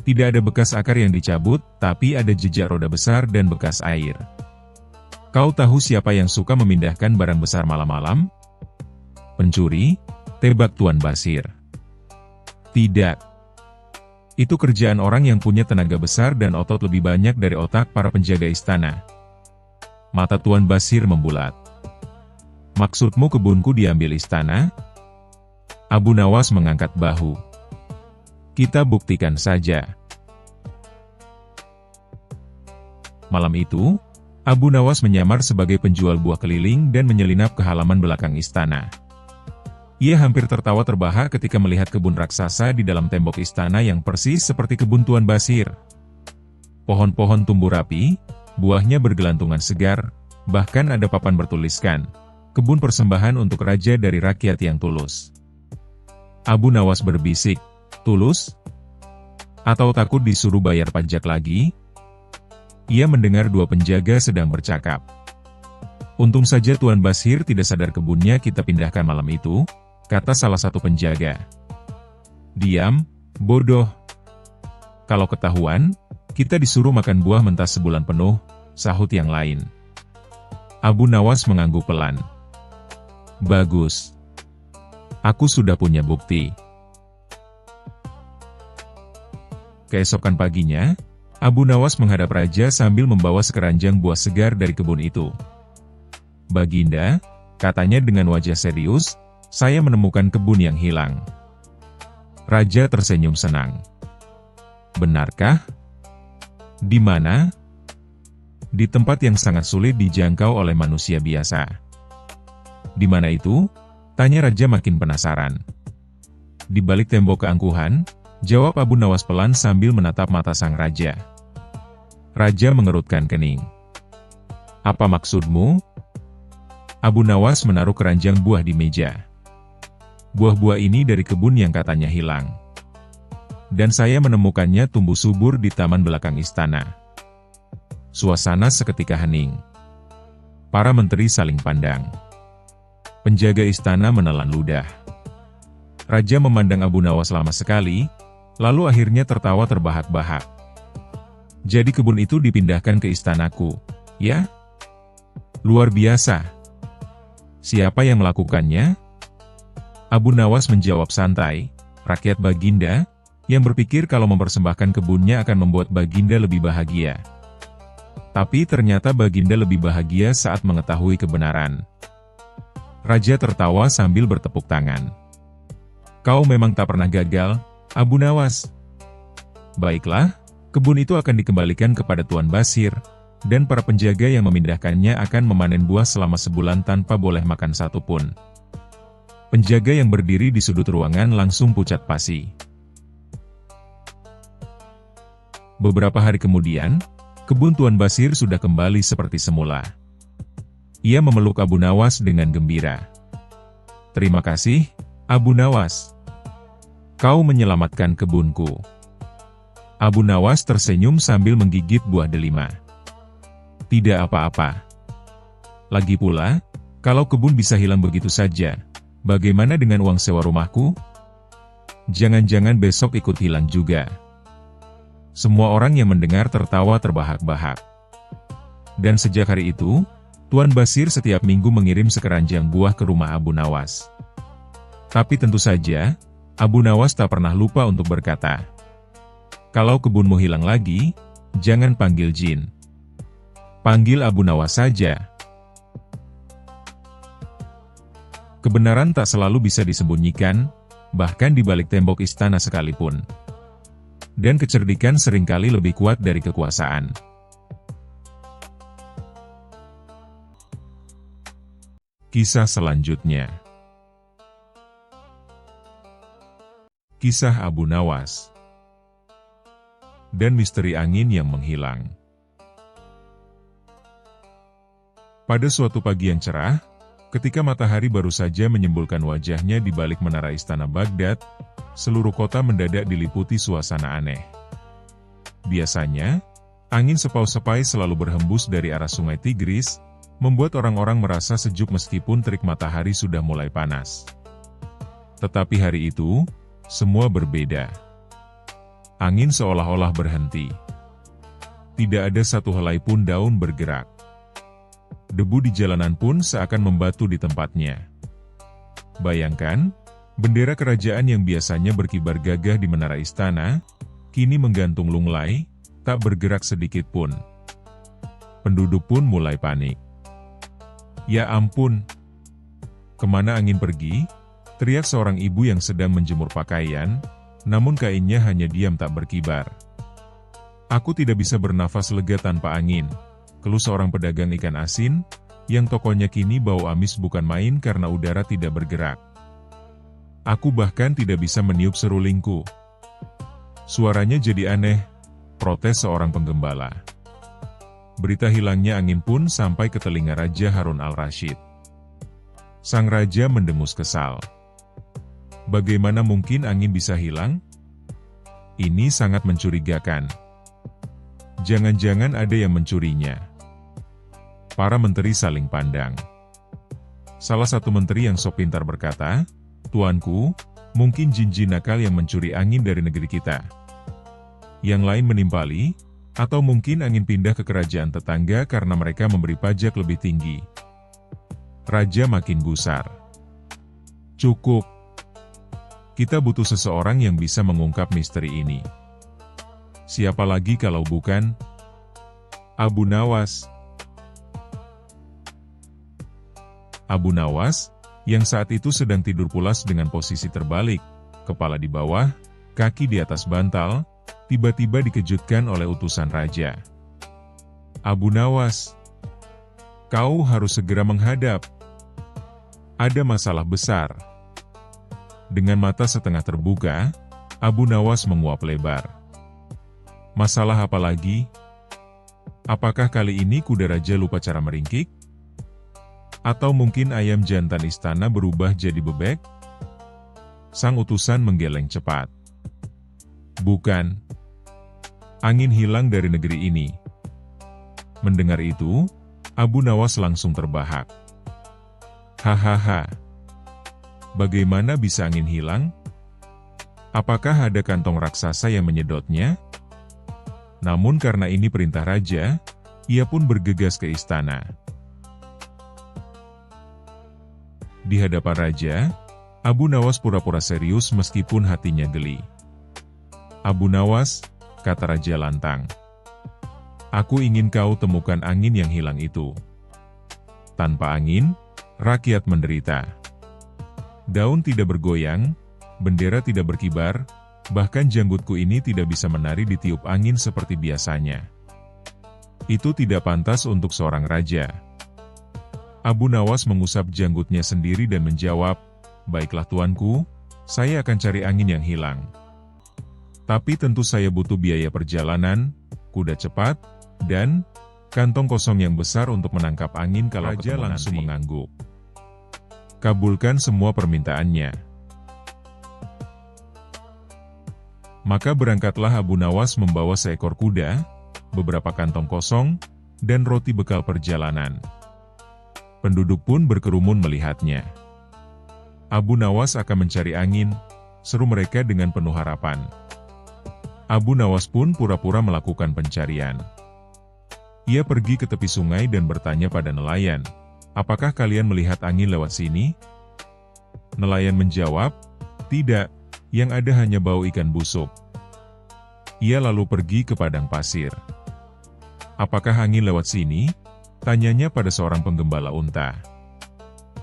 Tidak ada bekas akar yang dicabut, tapi ada jejak roda besar dan bekas air. Kau tahu siapa yang suka memindahkan barang besar malam-malam? Pencuri? Tebak Tuan Basir. Tidak. Itu kerjaan orang yang punya tenaga besar dan otot lebih banyak dari otak para penjaga istana. Mata Tuan Basir membulat. Maksudmu kebunku diambil istana? Abu Nawas mengangkat bahu. Kita buktikan saja. Malam itu, Abu Nawas menyamar sebagai penjual buah keliling dan menyelinap ke halaman belakang istana. Ia hampir tertawa terbahak ketika melihat kebun raksasa di dalam tembok istana yang persis seperti kebun Tuan Basir. Pohon-pohon tumbuh rapi, buahnya bergelantungan segar, bahkan ada papan bertuliskan, "Kebun persembahan untuk raja dari rakyat yang tulus." Abu Nawas berbisik, "Tulus? Atau takut disuruh bayar pajak lagi?" Ia mendengar dua penjaga sedang bercakap. Untung saja Tuan Basir tidak sadar kebunnya kita pindahkan malam itu, kata salah satu penjaga. Diam, bodoh. Kalau ketahuan, kita disuruh makan buah mentah sebulan penuh, sahut yang lain. Abu Nawas mengangguk pelan. Bagus. Aku sudah punya bukti. Keesokan paginya, Abu Nawas menghadap raja sambil membawa sekeranjang buah segar dari kebun itu. Baginda, katanya dengan wajah serius, saya menemukan kebun yang hilang. Raja tersenyum senang. Benarkah? Di mana? Di tempat yang sangat sulit dijangkau oleh manusia biasa. Di mana itu? Tanya raja makin penasaran. Di balik tembok keangkuhan, jawab Abu Nawas pelan sambil menatap mata sang raja. Raja mengerutkan kening. Apa maksudmu? Abu Nawas menaruh keranjang buah di meja. Buah-buah ini dari kebun yang katanya hilang. Dan saya menemukannya tumbuh subur di taman belakang istana. Suasana seketika hening. Para menteri saling pandang. Penjaga istana menelan ludah. Raja memandang Abu Nawas lama sekali, lalu akhirnya tertawa terbahak-bahak. Jadi kebun itu dipindahkan ke istanaku, ya? Luar biasa. Siapa yang melakukannya? Abu Nawas menjawab santai, rakyat Baginda, yang berpikir kalau mempersembahkan kebunnya akan membuat Baginda lebih bahagia. Tapi ternyata Baginda lebih bahagia saat mengetahui kebenaran. Raja tertawa sambil bertepuk tangan. Kau memang tak pernah gagal, Abu Nawas. Baiklah, kebun itu akan dikembalikan kepada Tuan Basir, dan para penjaga yang memindahkannya akan memanen buah selama sebulan tanpa boleh makan satupun. Penjaga yang berdiri di sudut ruangan langsung pucat pasi. Beberapa hari kemudian, kebun Tuan Basir sudah kembali seperti semula. Ia memeluk Abu Nawas dengan gembira. Terima kasih, Abu Nawas. Kau menyelamatkan kebunku. Abu Nawas tersenyum sambil menggigit buah delima. Tidak apa-apa. Lagi pula, kalau kebun bisa hilang begitu saja, bagaimana dengan uang sewa rumahku? Jangan-jangan besok ikut hilang juga. Semua orang yang mendengar tertawa terbahak-bahak. Dan sejak hari itu, Tuan Basir setiap minggu mengirim sekeranjang buah ke rumah Abu Nawas. Tapi tentu saja, Abu Nawas tak pernah lupa untuk berkata, kalau kebunmu hilang lagi, jangan panggil jin. Panggil Abu Nawas saja. Kebenaran tak selalu bisa disembunyikan, bahkan di balik tembok istana sekalipun. Dan kecerdikan seringkali lebih kuat dari kekuasaan. Kisah selanjutnya. Kisah Abu Nawas dan misteri angin yang menghilang. Pada suatu pagi yang cerah, ketika matahari baru saja menyembulkan wajahnya di balik menara istana Baghdad, seluruh kota mendadak diliputi suasana aneh. Biasanya, angin sepau-sepai selalu berhembus dari arah sungai Tigris, membuat orang-orang merasa sejuk meskipun terik matahari sudah mulai panas. Tetapi hari itu, semua berbeda. Angin seolah-olah berhenti. Tidak ada satu helai pun daun bergerak. Debu di jalanan pun seakan membatu di tempatnya. Bayangkan, bendera kerajaan yang biasanya berkibar gagah di menara istana, kini menggantung lunglai, tak bergerak sedikit pun. Penduduk pun mulai panik. Ya ampun! Kemana angin pergi? Teriak seorang ibu yang sedang menjemur pakaian, namun kainnya hanya diam tak berkibar. Aku tidak bisa bernafas lega tanpa angin, keluh seorang pedagang ikan asin, yang tokonya kini bau amis bukan main karena udara tidak bergerak. Aku bahkan tidak bisa meniup serulingku. Suaranya jadi aneh, protes seorang penggembala. Berita hilangnya angin pun sampai ke telinga Raja Harun al-Rashid. Sang raja mendengus kesal. Bagaimana mungkin angin bisa hilang? Ini sangat mencurigakan. Jangan-jangan ada yang mencurinya. Para menteri saling pandang. Salah satu menteri yang sok pintar berkata, "Tuanku, mungkin jin-jin nakal yang mencuri angin dari negeri kita." Yang lain menimpali, atau mungkin angin pindah ke kerajaan tetangga karena mereka memberi pajak lebih tinggi. Raja makin gusar. Cukup. Kita butuh seseorang yang bisa mengungkap misteri ini. Siapa lagi kalau bukan Abu Nawas? Abu Nawas, yang saat itu sedang tidur pulas dengan posisi terbalik, kepala di bawah, kaki di atas bantal, tiba-tiba dikejutkan oleh utusan raja. Abu Nawas, kau harus segera menghadap. Ada masalah besar. Dengan mata setengah terbuka, Abu Nawas menguap lebar. Masalah apa lagi? Apakah kali ini kuda raja lupa cara meringkik? Atau mungkin ayam jantan istana berubah jadi bebek? Sang utusan menggeleng cepat. Bukan. Angin hilang dari negeri ini. Mendengar itu, Abu Nawas langsung terbahak. Hahaha. Bagaimana bisa angin hilang? Apakah ada kantong raksasa yang menyedotnya? Namun karena ini perintah raja, ia pun bergegas ke istana. Di hadapan raja, Abu Nawas pura-pura serius meskipun hatinya geli. Abu Nawas, kata raja lantang. Aku ingin kau temukan angin yang hilang itu. Tanpa angin, rakyat menderita. Daun tidak bergoyang, bendera tidak berkibar, bahkan janggutku ini tidak bisa menari ditiup angin seperti biasanya. Itu tidak pantas untuk seorang raja. Abu Nawas mengusap janggutnya sendiri dan menjawab, "Baiklah tuanku, saya akan cari angin yang hilang. Tapi tentu saya butuh biaya perjalanan, kuda cepat, dan kantong kosong yang besar untuk menangkap angin kalau raja langsung mengangguk. Kabulkan semua permintaannya." Maka berangkatlah Abu Nawas membawa seekor kuda, beberapa kantong kosong, dan roti bekal perjalanan. Penduduk pun berkerumun melihatnya. Abu Nawas akan mencari angin, seru mereka dengan penuh harapan. Abu Nawas pun pura-pura melakukan pencarian. Ia pergi ke tepi sungai dan bertanya pada nelayan, "Apakah kalian melihat angin lewat sini?" Nelayan menjawab, "Tidak, yang ada hanya bau ikan busuk." Ia lalu pergi ke padang pasir. "Apakah angin lewat sini?" tanyanya pada seorang penggembala unta.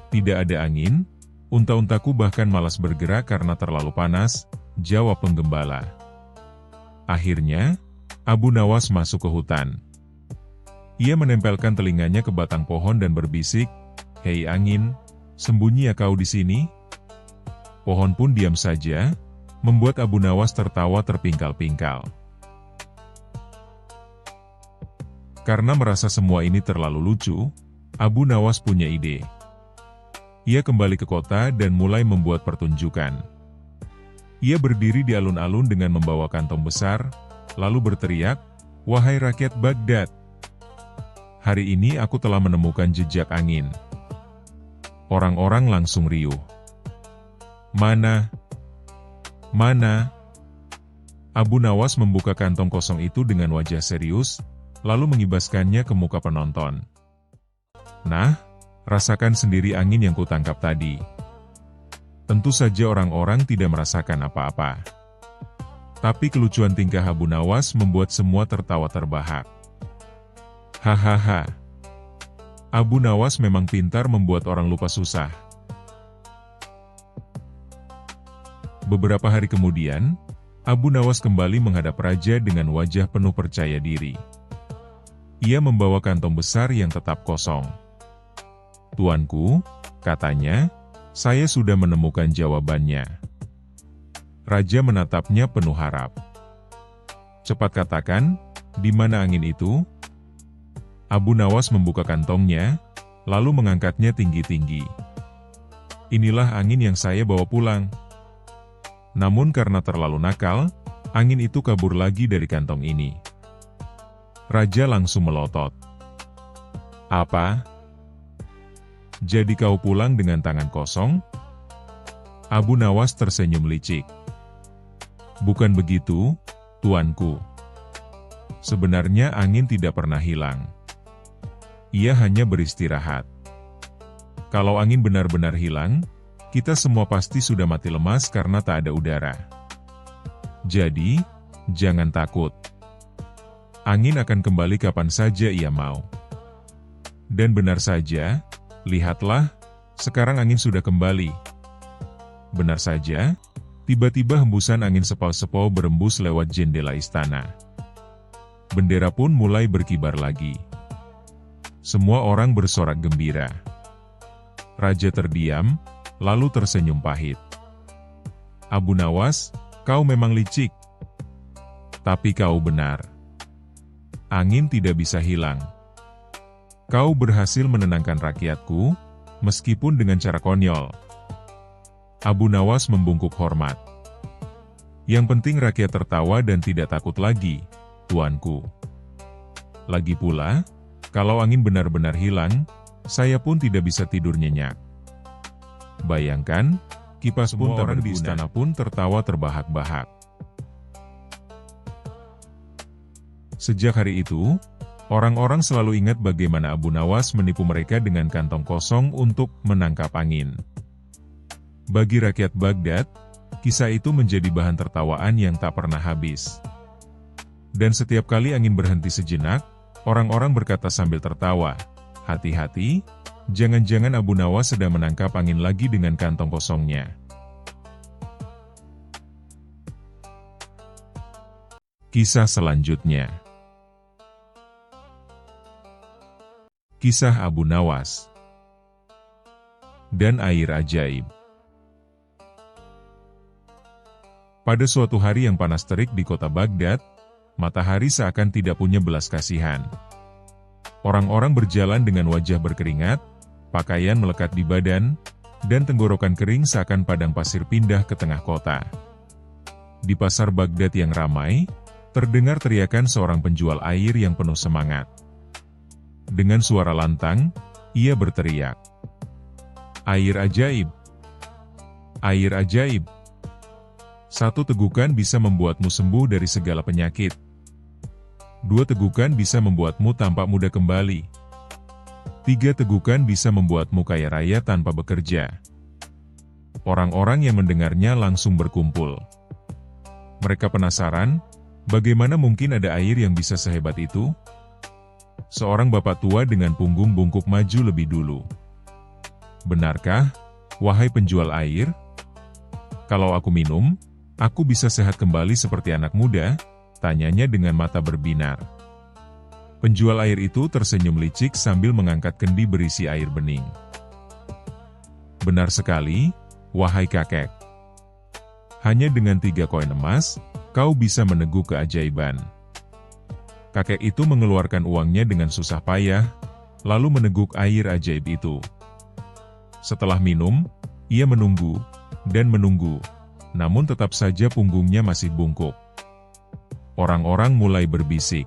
"Tidak ada angin, unta-untaku bahkan malas bergerak karena terlalu panas," jawab penggembala. Akhirnya, Abu Nawas masuk ke hutan. Ia menempelkan telinganya ke batang pohon dan berbisik, "Hei angin, sembunyi ya kau di sini?" Pohon pun diam saja, membuat Abu Nawas tertawa terpingkal-pingkal. Karena merasa semua ini terlalu lucu, Abu Nawas punya ide. Ia kembali ke kota dan mulai membuat pertunjukan. Ia berdiri di alun-alun dengan membawa kantong besar, lalu berteriak, "Wahai rakyat Baghdad! Hari ini aku telah menemukan jejak angin." Orang-orang langsung riuh. Mana? Mana? Abu Nawas membuka kantong kosong itu dengan wajah serius, lalu mengibaskannya ke muka penonton. Nah, rasakan sendiri angin yang kutangkap tadi. Tentu saja orang-orang tidak merasakan apa-apa. Tapi kelucuan tingkah Abu Nawas membuat semua tertawa terbahak. Hahaha. Abu Nawas memang pintar membuat orang lupa susah. Beberapa hari kemudian, Abu Nawas kembali menghadap raja dengan wajah penuh percaya diri. Ia membawa kantong besar yang tetap kosong. "Tuanku," katanya, "saya sudah menemukan jawabannya." Raja menatapnya penuh harap. "Cepat katakan, di mana angin itu?" Abu Nawas membuka kantongnya, lalu mengangkatnya tinggi-tinggi. "Inilah angin yang saya bawa pulang." Namun karena terlalu nakal, angin itu kabur lagi dari kantong ini. Raja langsung melotot. "Apa? Jadi kau pulang dengan tangan kosong?" Abu Nawas tersenyum licik. "Bukan begitu, tuanku. Sebenarnya angin tidak pernah hilang. Ia hanya beristirahat. Kalau angin benar-benar hilang, kita semua pasti sudah mati lemas karena tak ada udara. Jadi, jangan takut. Angin akan kembali kapan saja ia mau." Dan benar saja, lihatlah, sekarang angin sudah kembali. Benar saja, tiba-tiba hembusan angin sepau-sepau berembus lewat jendela istana. Bendera pun mulai berkibar lagi. Semua orang bersorak gembira. Raja terdiam, lalu tersenyum pahit. "Abu Nawas, kau memang licik. Tapi kau benar. Angin tidak bisa hilang. Kau berhasil menenangkan rakyatku, meskipun dengan cara konyol." Abu Nawas membungkuk hormat. "Yang penting rakyat tertawa dan tidak takut lagi, tuanku. Lagi pula, kalau angin benar-benar hilang, saya pun tidak bisa tidur nyenyak." Bayangkan, kipas pun orang di istana pun tertawa terbahak-bahak. Sejak hari itu, orang-orang selalu ingat bagaimana Abu Nawas menipu mereka dengan kantong kosong untuk menangkap angin. Bagi rakyat Baghdad, kisah itu menjadi bahan tertawaan yang tak pernah habis. Dan setiap kali angin berhenti sejenak, orang-orang berkata sambil tertawa, "Hati-hati, jangan-jangan Abu Nawas sedang menangkap angin lagi dengan kantong kosongnya." Kisah selanjutnya. Kisah Abu Nawas dan air ajaib. Pada suatu hari yang panas terik di kota Baghdad, matahari seakan tidak punya belas kasihan. Orang-orang berjalan dengan wajah berkeringat, pakaian melekat di badan, dan tenggorokan kering seakan padang pasir pindah ke tengah kota. Di pasar Baghdad yang ramai, terdengar teriakan seorang penjual air yang penuh semangat. Dengan suara lantang, ia berteriak, "Air ajaib! Air ajaib! Satu tegukan bisa membuatmu sembuh dari segala penyakit. 2 tegukan bisa membuatmu tampak muda kembali. 3 tegukan bisa membuatmu kaya raya tanpa bekerja." Orang-orang yang mendengarnya langsung berkumpul. Mereka penasaran, bagaimana mungkin ada air yang bisa sehebat itu? Seorang bapak tua dengan punggung bungkuk maju lebih dulu. "Benarkah, wahai penjual air? Kalau aku minum, aku bisa sehat kembali seperti anak muda?" tanyanya dengan mata berbinar. Penjual air itu tersenyum licik sambil mengangkat kendi berisi air bening. "Benar sekali, wahai kakek. Hanya dengan 3 koin emas, kau bisa meneguk keajaiban." Kakek itu mengeluarkan uangnya dengan susah payah, lalu meneguk air ajaib itu. Setelah minum, ia menunggu, dan menunggu, namun tetap saja punggungnya masih bungkuk. Orang-orang mulai berbisik.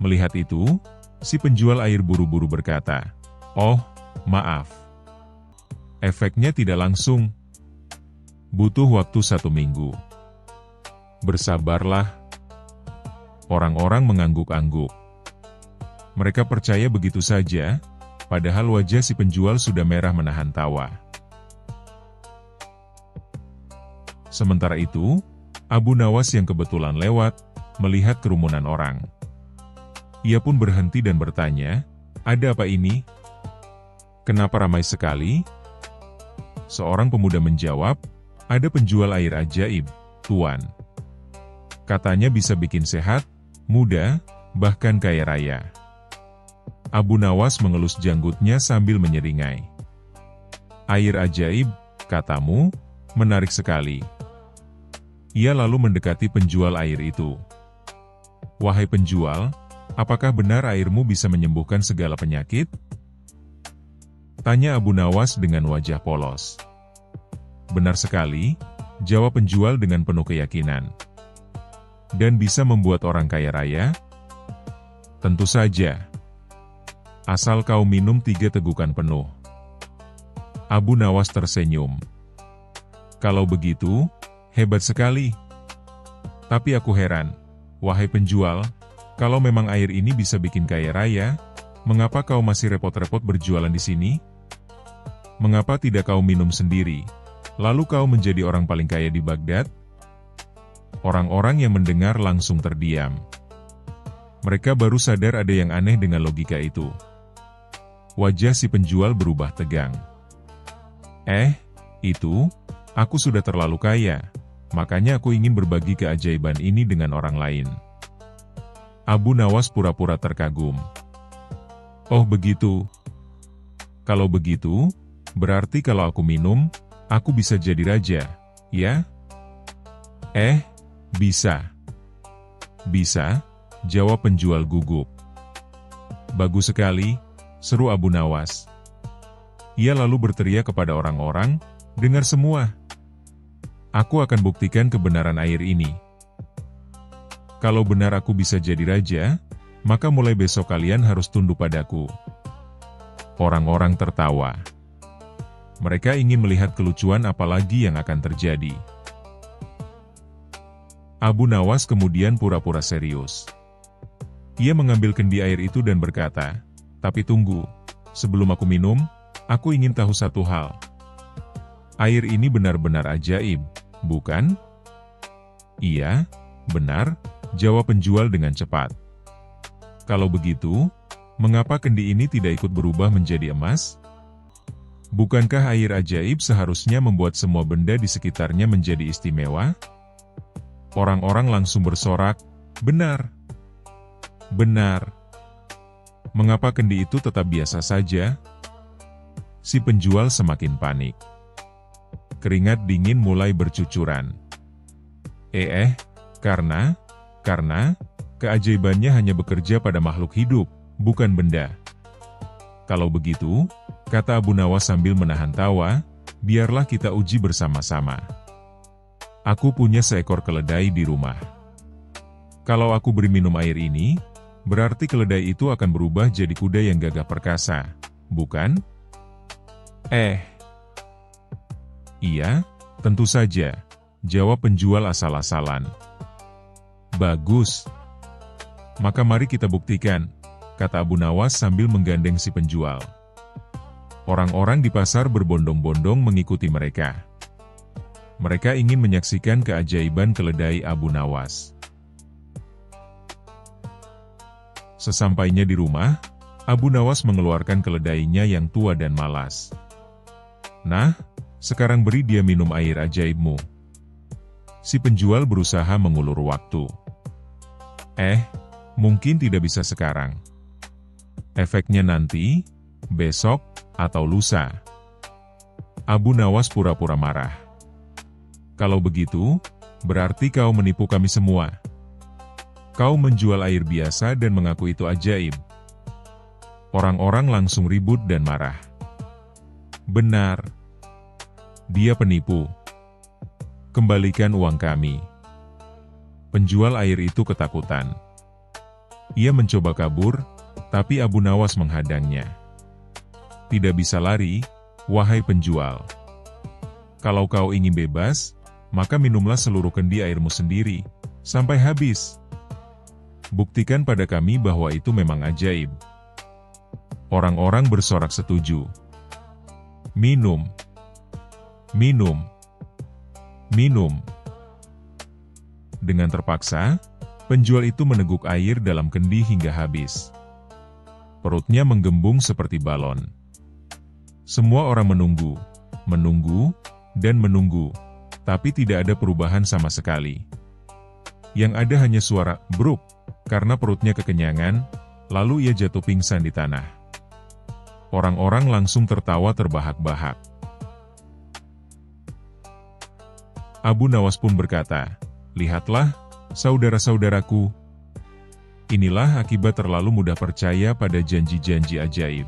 Melihat itu, si penjual air buru-buru berkata, "Oh, maaf. Efeknya tidak langsung. Butuh waktu 1 minggu. Bersabarlah." Orang-orang mengangguk-angguk. Mereka percaya begitu saja, padahal wajah si penjual sudah merah menahan tawa. Sementara itu, Abu Nawas yang kebetulan lewat, melihat kerumunan orang. Ia pun berhenti dan bertanya, "Ada apa ini? Kenapa ramai sekali?" Seorang pemuda menjawab, "Ada penjual air ajaib, Tuan. Katanya bisa bikin sehat, muda, bahkan kaya raya." Abu Nawas mengelus janggutnya sambil menyeringai. "Air ajaib, katamu? Menarik sekali." Ia lalu mendekati penjual air itu. "Wahai penjual, apakah benar airmu bisa menyembuhkan segala penyakit?" tanya Abu Nawas dengan wajah polos. "Benar sekali," jawab penjual dengan penuh keyakinan. "Dan bisa membuat orang kaya raya?" "Tentu saja. Asal kau minum 3 tegukan penuh." Abu Nawas tersenyum. "Kalau begitu, hebat sekali. Tapi aku heran, wahai penjual, kalau memang air ini bisa bikin kaya raya, mengapa kau masih repot-repot berjualan di sini? Mengapa tidak kau minum sendiri, lalu kau menjadi orang paling kaya di Baghdad?" Orang-orang yang mendengar langsung terdiam. Mereka baru sadar ada yang aneh dengan logika itu. Wajah si penjual berubah tegang. Itu, aku sudah terlalu kaya, makanya aku ingin berbagi keajaiban ini dengan orang lain." Abu Nawas pura-pura terkagum. "Oh begitu. Kalau begitu, berarti kalau aku minum, aku bisa jadi raja, ya?" Bisa. Bisa, jawab penjual gugup. "Bagus sekali," seru Abu Nawas. Ia lalu berteriak kepada orang-orang, "Dengar semua. Aku akan buktikan kebenaran air ini. Kalau benar aku bisa jadi raja, maka mulai besok kalian harus tunduk padaku." Orang-orang tertawa. Mereka ingin melihat kelucuan apa lagi yang akan terjadi. Abu Nawas kemudian pura-pura serius. Ia mengambil kendi air itu dan berkata, "Tapi tunggu, sebelum aku minum, aku ingin tahu satu hal. Air ini benar-benar ajaib, bukan?" "Iya, benar," jawab penjual dengan cepat. "Kalau begitu, mengapa kendi ini tidak ikut berubah menjadi emas? Bukankah air ajaib seharusnya membuat semua benda di sekitarnya menjadi istimewa?" Orang-orang langsung bersorak, "Benar. Benar. Mengapa kendi itu tetap biasa saja?" Si penjual semakin panik. Keringat dingin mulai bercucuran. Karena keajaibannya hanya bekerja pada makhluk hidup, bukan benda." "Kalau begitu," kata Abu Nawas sambil menahan tawa, "biarlah kita uji bersama-sama. Aku punya seekor keledai di rumah. Kalau aku beri minum air ini, berarti keledai itu akan berubah jadi kuda yang gagah perkasa, bukan?" "Iya, tentu saja," jawab penjual asal-asalan. "Bagus. Maka mari kita buktikan," kata Abu Nawas sambil menggandeng si penjual. Orang-orang di pasar berbondong-bondong mengikuti mereka. Mereka ingin menyaksikan keajaiban keledai Abu Nawas. Sesampainya di rumah, Abu Nawas mengeluarkan keledainya yang tua dan malas. "Nah, sekarang beri dia minum air ajaibmu." Si penjual berusaha mengulur waktu. Mungkin tidak bisa sekarang. Efeknya nanti, besok, atau lusa." Abu Nawas pura-pura marah. "Kalau begitu, berarti kau menipu kami semua. Kau menjual air biasa dan mengaku itu ajaib." Orang-orang langsung ribut dan marah. Benar. Dia penipu. Kembalikan uang kami. Penjual air itu ketakutan. Ia mencoba kabur, tapi Abu Nawas menghadangnya. Tidak bisa lari, wahai penjual. Kalau kau ingin bebas, maka minumlah seluruh kendi airmu sendiri, sampai habis. Buktikan pada kami bahwa itu memang ajaib. Orang-orang bersorak setuju. Minum. Minum. Minum. Dengan terpaksa, penjual itu meneguk air dalam kendi hingga habis. Perutnya menggembung seperti balon. Semua orang menunggu, menunggu, dan menunggu, tapi tidak ada perubahan sama sekali. Yang ada hanya suara "bruk" karena perutnya kekenyangan, lalu ia jatuh pingsan di tanah. Orang-orang langsung tertawa terbahak-bahak. Abu Nawas pun berkata, "Lihatlah, saudara-saudaraku, inilah akibat terlalu mudah percaya pada janji-janji ajaib.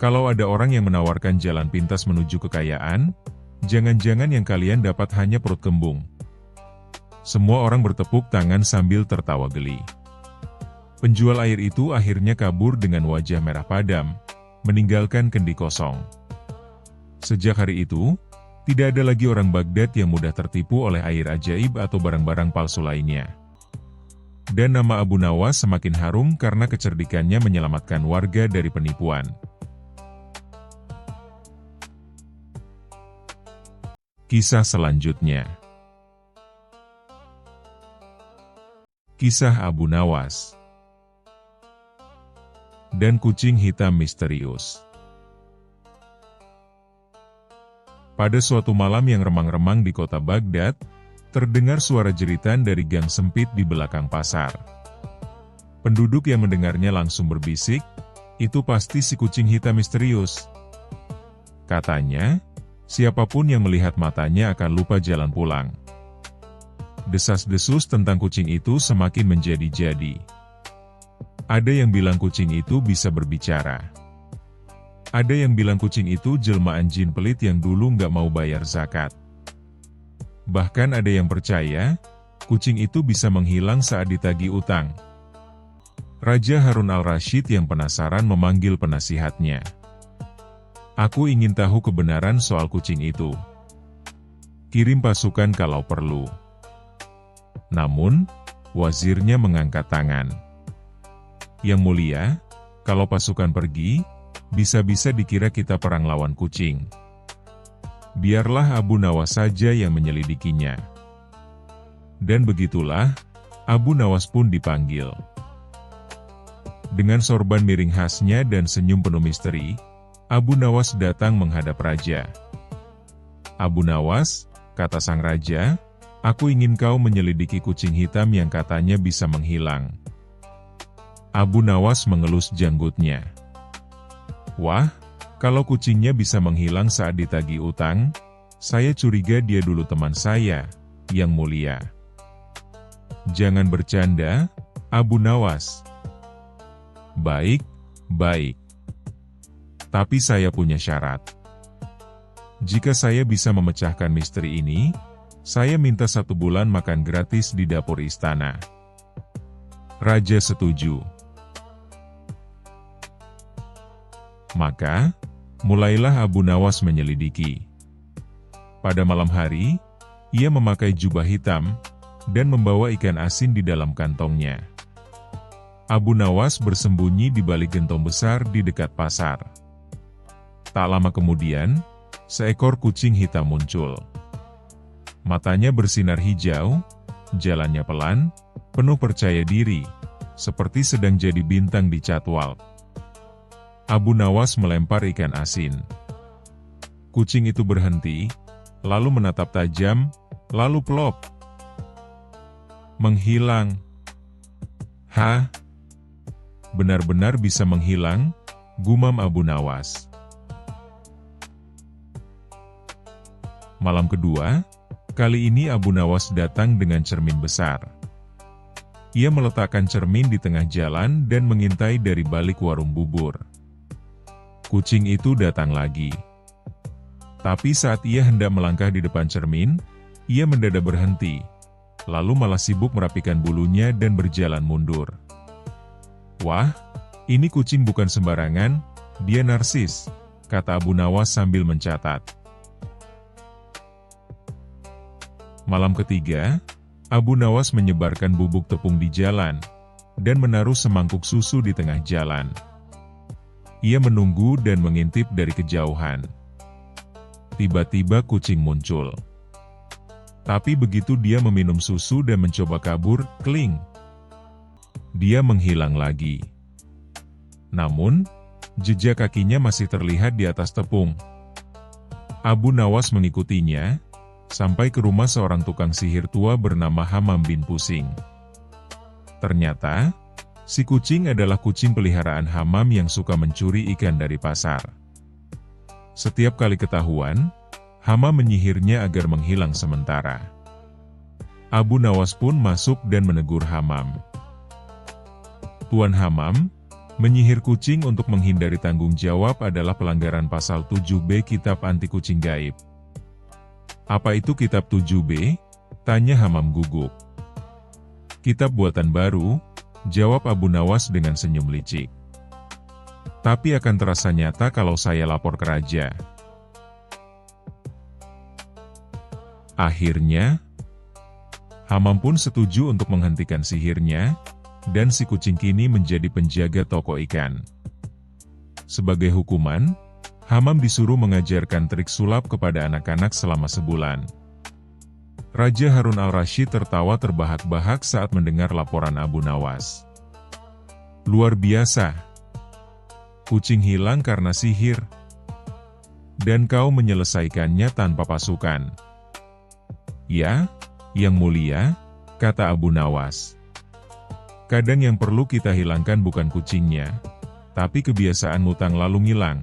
Kalau ada orang yang menawarkan jalan pintas menuju kekayaan, jangan-jangan yang kalian dapat hanya perut kembung." Semua orang bertepuk tangan sambil tertawa geli. Penjual air itu akhirnya kabur dengan wajah merah padam, meninggalkan kendi kosong. Sejak hari itu, tidak ada lagi orang Baghdad yang mudah tertipu oleh air ajaib atau barang-barang palsu lainnya. Dan nama Abu Nawas semakin harum karena kecerdikannya menyelamatkan warga dari penipuan. Kisah selanjutnya. Kisah Abu Nawas dan kucing hitam misterius. Pada suatu malam yang remang-remang di kota Baghdad, terdengar suara jeritan dari gang sempit di belakang pasar. Penduduk yang mendengarnya langsung berbisik, "Itu pasti si kucing hitam misterius." Katanya, siapapun yang melihat matanya akan lupa jalan pulang. Desas-desus tentang kucing itu semakin menjadi-jadi. Ada yang bilang kucing itu bisa berbicara. Ada yang bilang kucing itu jelmaan jin pelit yang dulu nggak mau bayar zakat. Bahkan ada yang percaya, kucing itu bisa menghilang saat ditagih utang. Raja Harun al-Rashid yang penasaran memanggil penasihatnya. "Aku ingin tahu kebenaran soal kucing itu. Kirim pasukan kalau perlu." Namun, wazirnya mengangkat tangan. "Yang mulia, kalau pasukan pergi, bisa-bisa dikira kita perang lawan kucing. Biarlah Abu Nawas saja yang menyelidikinya." Dan begitulah, Abu Nawas pun dipanggil. Dengan sorban miring khasnya dan senyum penuh misteri, Abu Nawas datang menghadap raja. "Abu Nawas," kata sang raja, "aku ingin kau menyelidiki kucing hitam yang katanya bisa menghilang." Abu Nawas mengelus janggutnya. "Wah, kalau kucingnya bisa menghilang saat ditagih utang, saya curiga dia dulu teman saya, yang mulia." "Jangan bercanda, Abu Nawas." "Baik, baik. Tapi saya punya syarat. Jika saya bisa memecahkan misteri ini, saya minta 1 bulan makan gratis di dapur istana." Raja setuju. Maka, mulailah Abu Nawas menyelidiki. Pada malam hari, ia memakai jubah hitam, dan membawa ikan asin di dalam kantongnya. Abu Nawas bersembunyi di balik gentong besar di dekat pasar. Tak lama kemudian, seekor kucing hitam muncul. Matanya bersinar hijau, jalannya pelan, penuh percaya diri, seperti sedang jadi bintang di catwalk. Abu Nawas melempar ikan asin. Kucing itu berhenti, lalu menatap tajam, lalu plop. "Menghilang." "Hah? Benar-benar bisa menghilang?" gumam Abu Nawas. Malam kedua, kali ini Abu Nawas datang dengan cermin besar. ia meletakkan cermin di tengah jalan dan mengintai dari balik warung bubur. Kucing itu datang lagi. Tapi saat ia hendak melangkah di depan cermin, ia mendadak berhenti, lalu malah sibuk merapikan bulunya dan berjalan mundur. "Wah, ini kucing bukan sembarangan, dia narsis," kata Abu Nawas sambil mencatat. Malam ketiga, Abu Nawas menyebarkan bubuk tepung di jalan, dan menaruh semangkuk susu di tengah jalan. Ia menunggu dan mengintip dari kejauhan. Tiba-tiba kucing muncul. Tapi begitu dia meminum susu dan mencoba kabur, kling, dia menghilang lagi. Namun, jejak kakinya masih terlihat di atas tepung. Abu Nawas mengikutinya, sampai ke rumah seorang tukang sihir tua bernama Hamam bin Pusing. Ternyata, si kucing adalah kucing peliharaan Hamam yang suka mencuri ikan dari pasar. Setiap kali ketahuan, Hamam menyihirnya agar menghilang sementara. Abu Nawas pun masuk dan menegur Hamam. "Tuan Hamam, menyihir kucing untuk menghindari tanggung jawab adalah pelanggaran pasal 7B Kitab Anti Kucing Gaib." "Apa itu Kitab 7B?" tanya Hamam gugup. "Kitab buatan baru," jawab Abu Nawas dengan senyum licik. "Tapi akan terasa nyata kalau saya lapor ke raja." Akhirnya, Hamam pun setuju untuk menghentikan sihirnya, dan si kucing kini menjadi penjaga toko ikan. Sebagai hukuman, Hamam disuruh mengajarkan trik sulap kepada anak-anak selama sebulan. Raja Harun al-Rasyid tertawa terbahak-bahak saat mendengar laporan Abu Nawas. "Luar biasa. Kucing hilang karena sihir. Dan kau menyelesaikannya tanpa pasukan." "Ya, Yang Mulia," kata Abu Nawas. "Kadang yang perlu kita hilangkan bukan kucingnya, tapi kebiasaan ngutang lalu ngilang."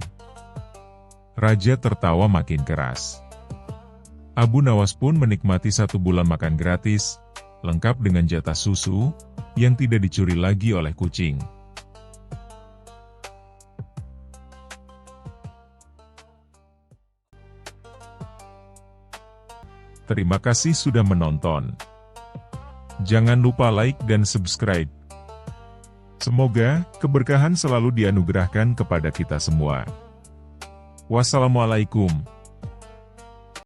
Raja tertawa makin keras. Abu Nawas pun menikmati 1 bulan makan gratis, lengkap dengan jatah susu, yang tidak dicuri lagi oleh kucing. Terima kasih sudah menonton. Jangan lupa like dan subscribe. Semoga keberkahan selalu dianugerahkan kepada kita semua. Wassalamualaikum.